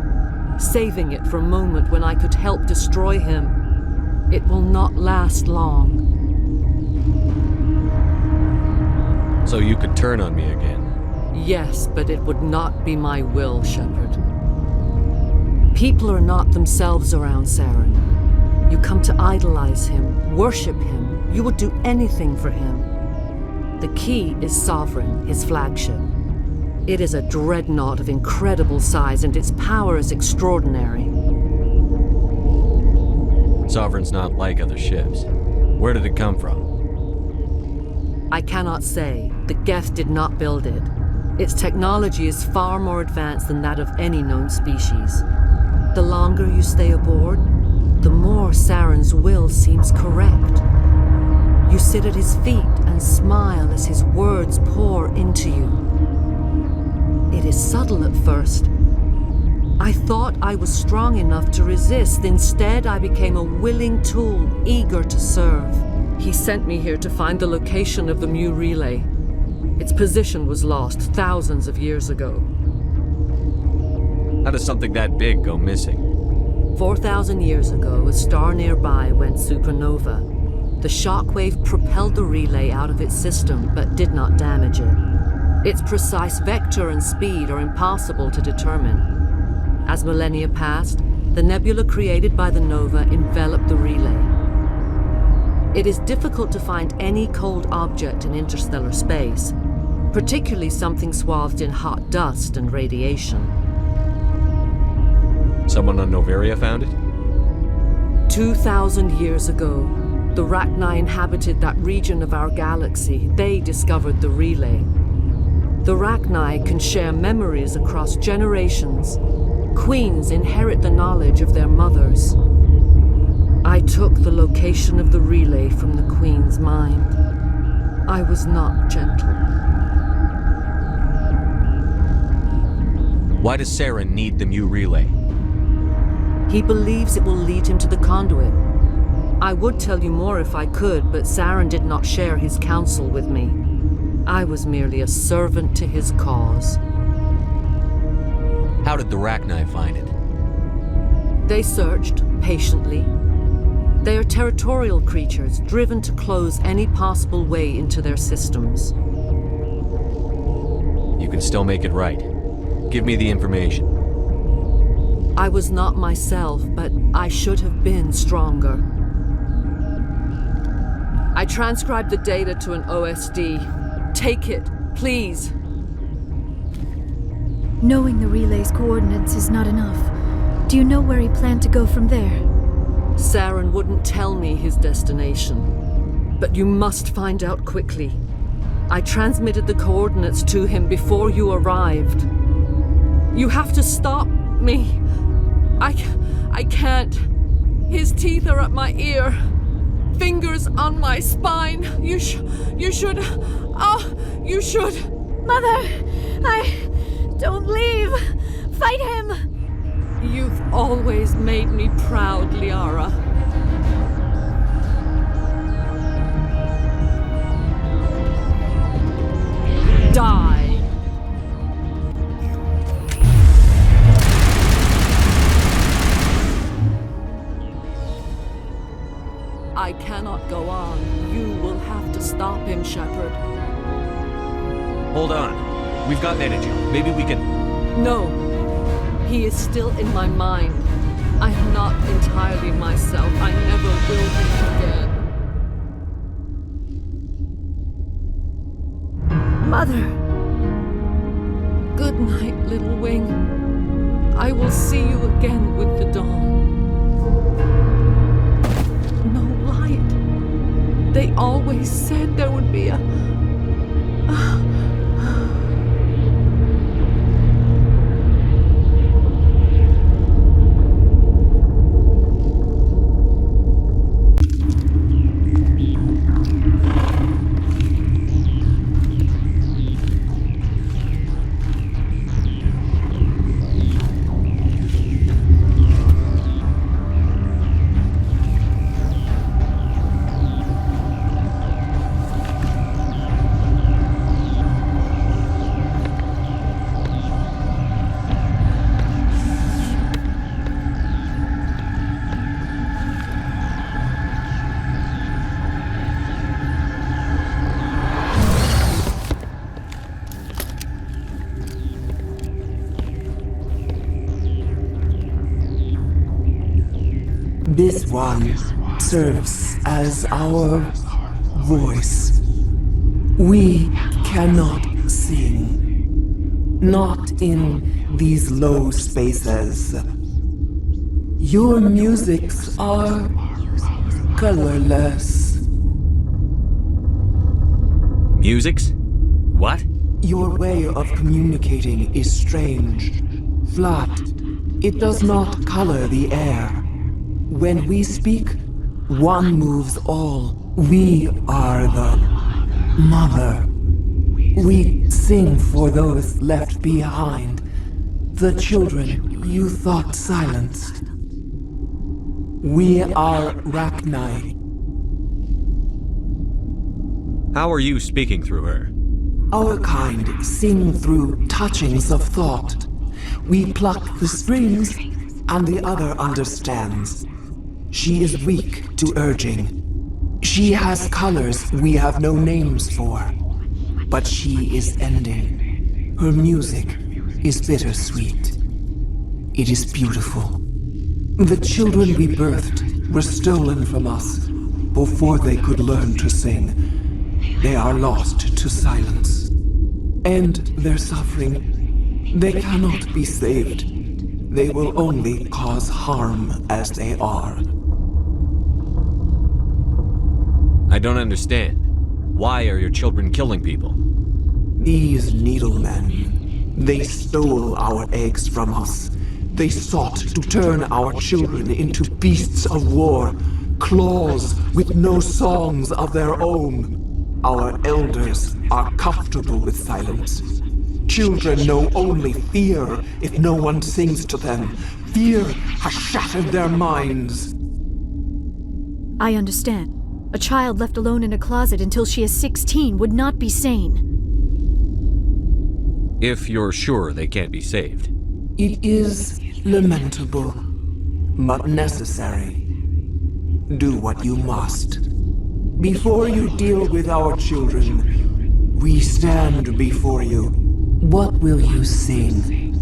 saving it for a moment when I could help destroy him. It will not last long. So you could turn on me again? Yes, but it would not be my will, Shepard. People are not themselves around Saren. You come to idolize him, worship him. You would do anything for him. The key is Sovereign, his flagship. It is a dreadnought of incredible size, and its power is extraordinary. Sovereign's not like other ships. Where did it come from? I cannot say. The Geth did not build it. Its technology is far more advanced than that of any known species. The longer you stay aboard, the more Saren's will seems correct. You sit at his feet and smile as his words pour into you. It is subtle at first. I thought I was strong enough to resist. Instead, I became a willing tool, eager to serve. He sent me here to find the location of the Mu relay. Its position was lost thousands of years ago. How does something that big go missing? 4,000 years ago, a star nearby went supernova. The shockwave propelled the relay out of its system, but did not damage it. Its precise vector and speed are impossible to determine. As millennia passed, the nebula created by the nova enveloped the relay. It is difficult to find any cold object in interstellar space, particularly something swathed in hot dust and radiation. Someone on Noveria found it? 2,000 years ago, the Rachni inhabited that region of our galaxy. They discovered the relay. The Rachni can share memories across generations. Queens inherit the knowledge of their mothers. I took the location of the relay from the Queen's mind. I was not gentle. Why does Saren need the Mu relay? He believes it will lead him to the conduit. I would tell you more if I could, but Saren did not share his counsel with me. I was merely a servant to his cause. How did the Rachni find it? They searched, patiently. They are territorial creatures, driven to close any possible way into their systems. You can still make it right. Give me the information. I was not myself, but I should have been stronger. I transcribed the data to an OSD. Take it, please. Knowing the relay's coordinates is not enough. Do you know where he planned to go from there? Saren wouldn't tell me his destination. But you must find out quickly. I transmitted the coordinates to him before you arrived. You have to stop me. I can't. His teeth are at my ear. Fingers on my spine. You should. You should. Mother! Don't leave! Fight him! You've always made me proud, Liara. Die! I cannot go on. You will have to stop him, Shepard. Hold on. We've got energy. Maybe we can... No. He is still in my mind. I am not entirely myself. I never will be again. Mother! Good night, little wing. I will see you again with the dawn. No light. They always said there would be a... This one serves as our voice. We cannot sing. Not in these low spaces. Your musics are colorless. Musics? What? Your way of communicating is strange. Flat. It does not color the air. When we speak, one moves all. We are the mother. We sing for those left behind. The children you thought silenced. We are Rachni. How are you speaking through her? Our kind sing through touchings of thought. We pluck the strings, and the other understands. She is weak to urging. She has colors we have no names for. But she is ending. Her music is bittersweet. It is beautiful. The children we birthed were stolen from us before they could learn to sing. They are lost to silence. And their suffering, they cannot be saved. They will only cause harm as they are. I don't understand. Why are your children killing people? These needlemen, they stole our eggs from us. They sought to turn our children into beasts of war, claws with no songs of their own. Our elders are comfortable with silence. Children know only fear if no one sings to them. Fear has shattered their minds. I understand. A child left alone in a closet until she is 16 would not be sane. If you're sure they can't be saved. It is lamentable, but necessary. Do what you must. Before you deal with our children, we stand before you. What will you sing?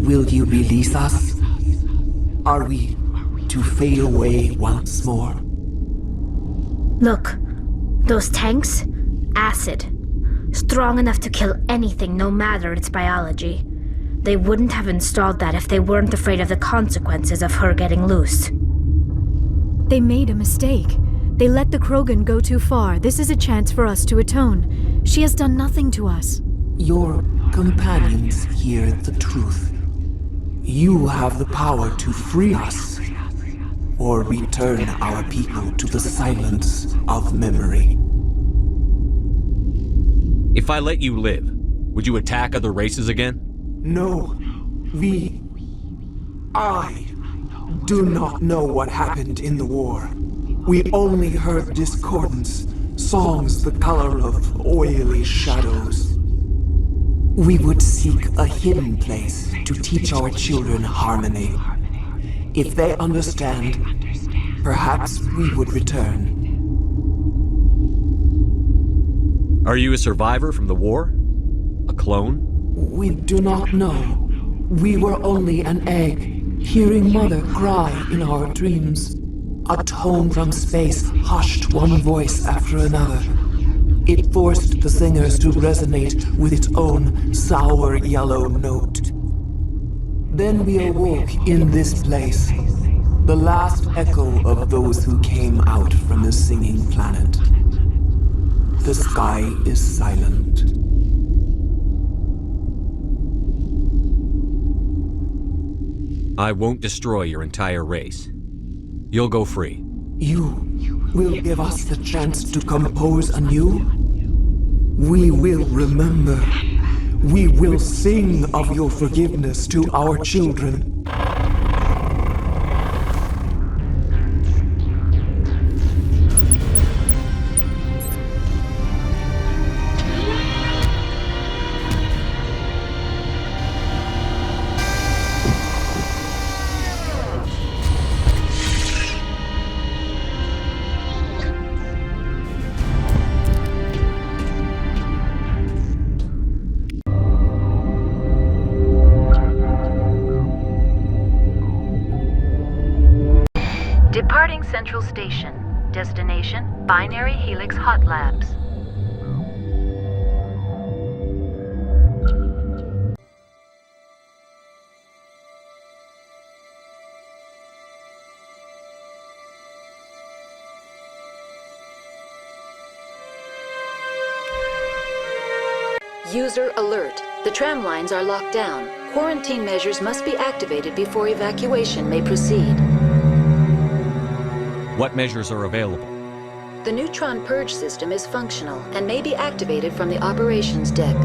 Will you release us? Are we to fade away once more? Look, those tanks? Acid. Strong enough to kill anything, no matter its biology. They wouldn't have installed that if they weren't afraid of the consequences of her getting loose. They made a mistake. They let the Krogan go too far. This is a chance for us to atone. She has done nothing to us. Your companions hear the truth. You have the power to free us, or return our people to the silence of memory. If I let you live, would you attack other races again? No, I do not know what happened in the war. We only heard discordance, songs the color of oily shadows. We would seek a hidden place to teach our children harmony. If they understand, perhaps we would return. Are you a survivor from the war? A clone? We do not know. We were only an egg, hearing Mother cry in our dreams. A tone from space hushed one voice after another. It forced the singers to resonate with its own sour yellow note. Then we awoke in this place, the last echo of those who came out from the singing planet. The sky is silent. I won't destroy your entire race. You'll go free. You will give us the chance to compose anew? We will remember. We will sing of your forgiveness to our children. Departing Central Station. Destination, Binary Helix Hot Labs. User alert. The tram lines are locked down. Quarantine measures must be activated before evacuation may proceed. What measures are available? The neutron purge system is functional and may be activated from the operations deck.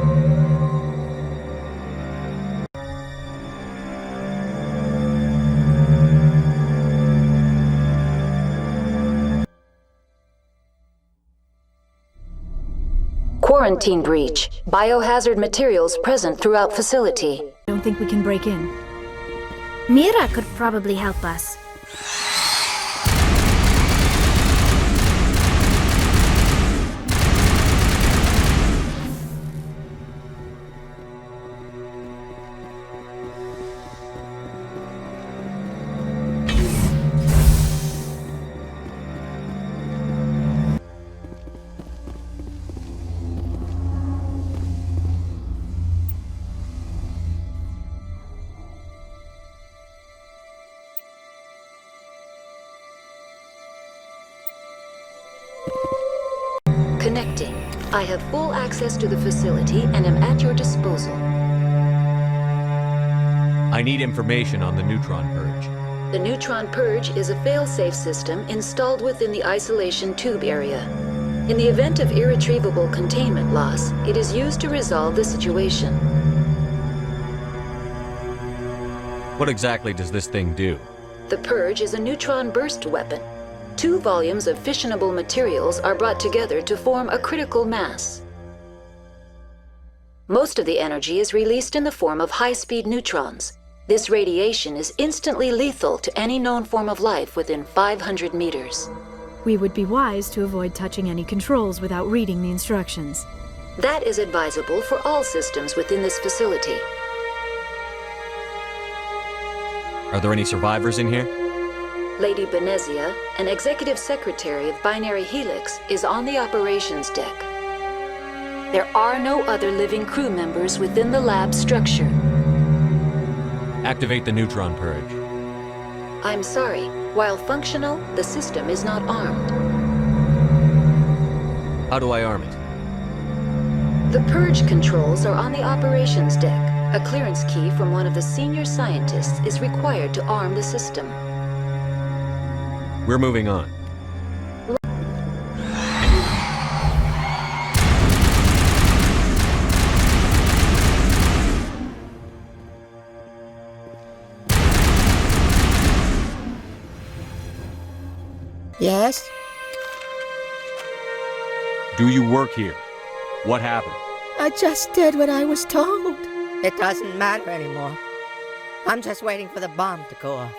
Quarantine breach. Biohazard materials present throughout facility. Don't think we can break in. Mira could probably help us. Connecting. I have full access to the facility and am at your disposal. I need information on the neutron purge. The neutron purge is a fail-safe system installed within the isolation tube area. In the event of irretrievable containment loss, it is used to resolve the situation. What exactly does this thing do? The Purge is a neutron burst weapon. 2 volumes of fissionable materials are brought together to form a critical mass. Most of the energy is released in the form of high-speed neutrons. This radiation is instantly lethal to any known form of life within 500 meters. We would be wise to avoid touching any controls without reading the instructions. That is advisable for all systems within this facility. Are there any survivors in here? Lady Benezia, an executive secretary of Binary Helix, is on the operations deck. There are no other living crew members within the lab structure. Activate the neutron purge. I'm sorry. While functional, the system is not armed. How do I arm it? The purge controls are on the operations deck. A clearance key from one of the senior scientists is required to arm the system. We're moving on. Yes? Do you work here? What happened? I just did what I was told. It doesn't matter anymore. I'm just waiting for the bomb to go off.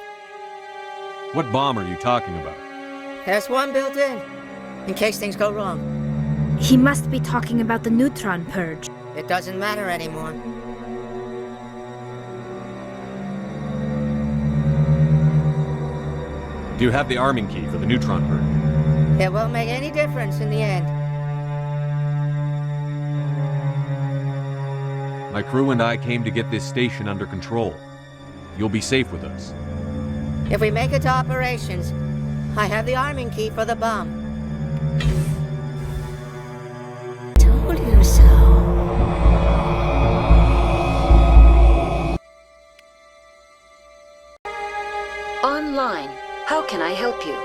What bomb are you talking about? There's one built in case things go wrong. He must be talking about the neutron purge. It doesn't matter anymore. Do you have the arming key for the neutron purge? It won't make any difference in the end. My crew and I came to get this station under control. You'll be safe with us. If we make it to operations, I have the arming key for the bomb. Told you so. Online. How can I help you?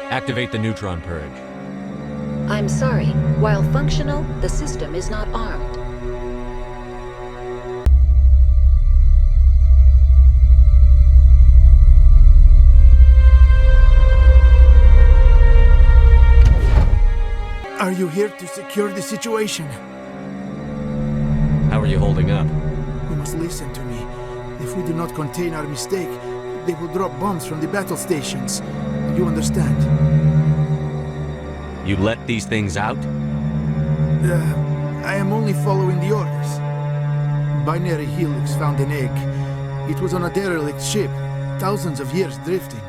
Activate the neutron purge. I'm sorry. While functional, the system is not armed. Are you here to secure the situation? How are you holding up? You must listen to me. If we do not contain our mistake, they will drop bombs from the battle stations. You understand? You let these things out? I am only following the orders. Binary Helix found an egg. It was on a derelict ship, thousands of years drifting.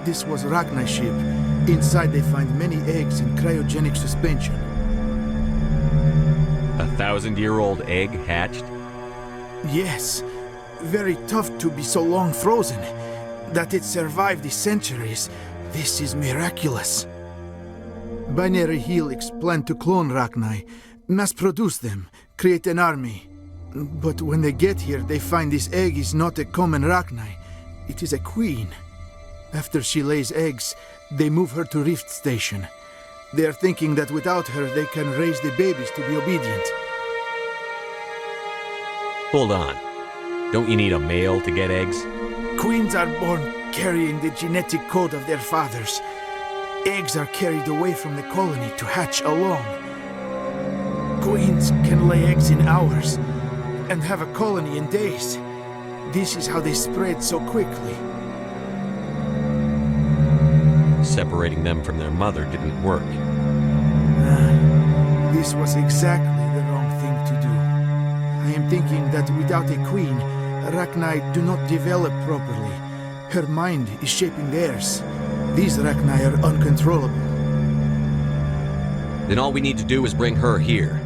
This was Rachni's ship. Inside they find many eggs in cryogenic suspension. 1,000-year-old egg hatched? Yes. Very tough to be so long frozen. That it survived the centuries. This is miraculous. Binary Helix planned to clone Rachni, mass-produce them, create an army. But when they get here, they find this egg is not a common Rachni. It is a queen. After she lays eggs, they move her to Rift Station. They are thinking that without her, they can raise the babies to be obedient. Hold on. Don't you need a male to get eggs? Queens are born carrying the genetic code of their fathers. Eggs are carried away from the colony to hatch alone. Queens can lay eggs in hours and have a colony in days. This is how they spread so quickly. Separating them from their mother didn't work. This was exactly the wrong thing to do. I am thinking that without a queen, Rachni do not develop properly. Her mind is shaping theirs. These Rachni are uncontrollable. Then all we need to do is bring her here.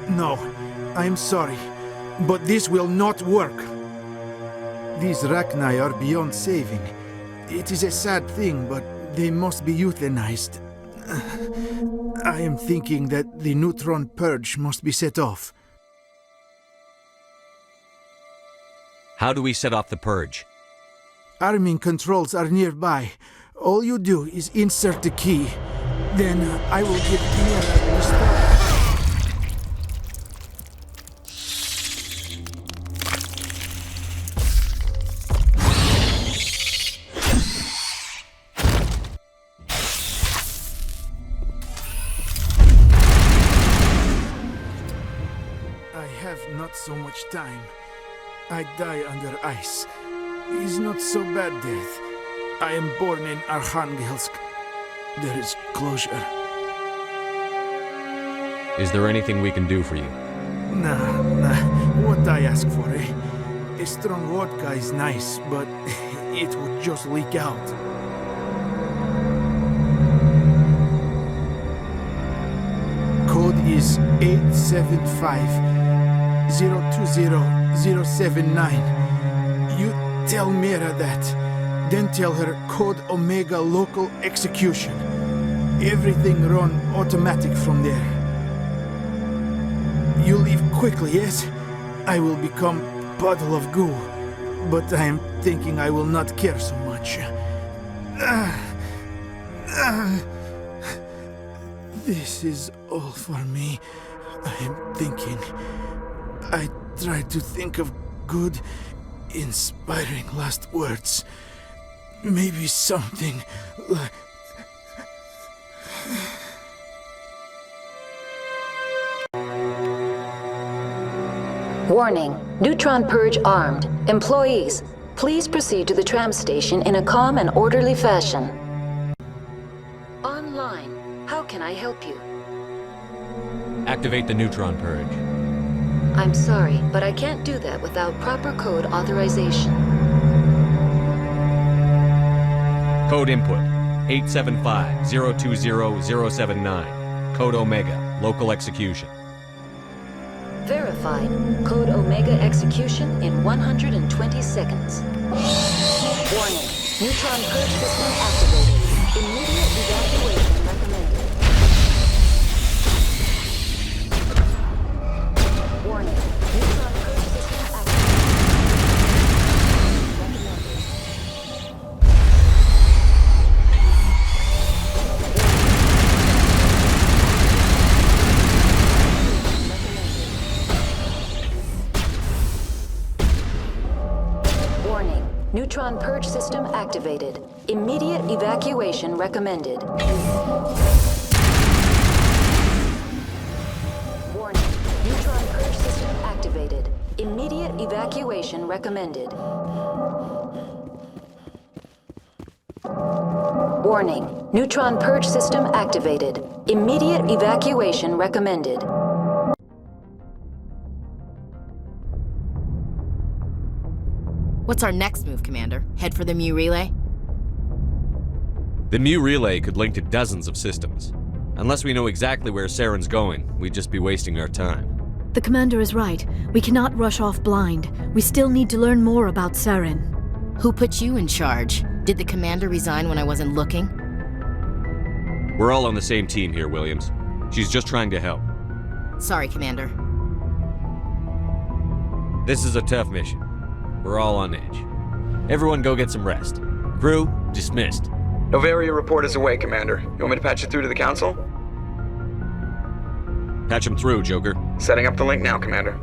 No, I am sorry, but this will not work. These Rachni are beyond saving. It is a sad thing, but they must be euthanized. I am thinking that the neutron purge must be set off. How do we set off the purge? Arming controls are nearby. All you do is insert the key. Then I will give Liara the start. I have not so much time. I die under ice. It's not so bad death. I am born in Arkhangelsk. There is closure. Is there anything we can do for you? Nah. What I ask for, eh? A strong vodka is nice, but it would just leak out. Code is 875-020-079. You tell Mira that. Then tell her Code Omega local execution. Everything run automatic from there. You leave quickly, yes? I will become puddle of goo. But I am thinking I will not care so much. This is all for me. I am thinking. I try to think of good, inspiring last words. Maybe something like... Warning. Neutron purge armed. Employees, please proceed to the tram station in a calm and orderly fashion. Online. How can I help you? Activate the neutron purge. I'm sorry, but I can't do that without proper code authorization. Code input 875-020-079. Code Omega, local execution. Verified. Code Omega execution in 120 seconds. Warning. Neutron purge system activated. Immediate evacuation recommended. Warning. Neutron purge system activated. Warning. Neutron purge system activated. Immediate evacuation recommended. Warning. Neutron purge system activated. Immediate evacuation recommended. Warning. Neutron purge system activated. Immediate evacuation recommended. What's our next move, Commander? Head for the Mu Relay? The Mu Relay could link to dozens of systems. Unless we know exactly where Saren's going, we'd just be wasting our time. The Commander is right. We cannot rush off blind. We still need to learn more about Saren. Who put you in charge? Did the Commander resign when I wasn't looking? We're all on the same team here, Williams. She's just trying to help. Sorry, Commander. This is a tough mission. We're all on edge. Everyone go get some rest. Crew, dismissed. Novaria report is away, Commander. You want me to patch it through to the Council? Patch him through, Joker. Setting up the link now, Commander.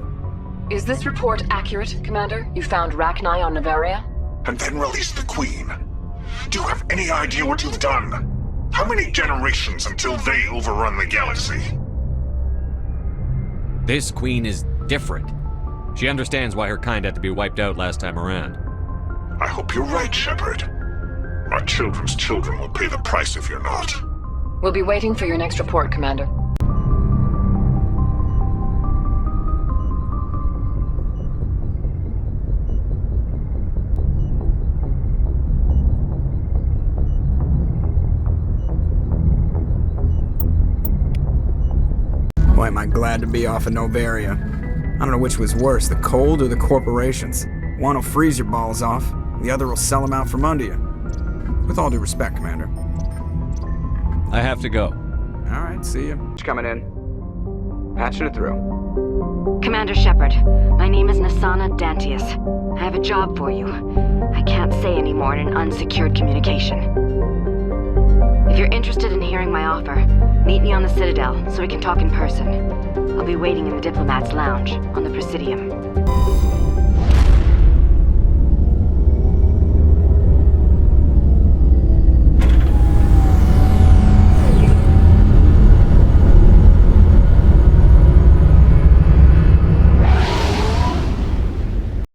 Is this report accurate, Commander? You found Rachni on Novaria? And then released the Queen. Do you have any idea what you've done? How many generations until they overrun the galaxy? This Queen is different. She understands why her kind had to be wiped out last time around. I hope you're right, Shepard. Our children's children will pay the price if you're not. We'll be waiting for your next report, Commander. Boy, am I glad to be off of Novaria. I don't know which was worse, the cold or the corporations. One will freeze your balls off, the other will sell them out from under you. With all due respect, Commander. I have to go. All right, see you. Just coming in. Patching it through. Commander Shepard, my name is Nasana Dantius. I have a job for you. I can't say any more in an unsecured communication. If you're interested in hearing my offer, meet me on the Citadel so we can talk in person. I'll be waiting in the Diplomat's Lounge on the Presidium.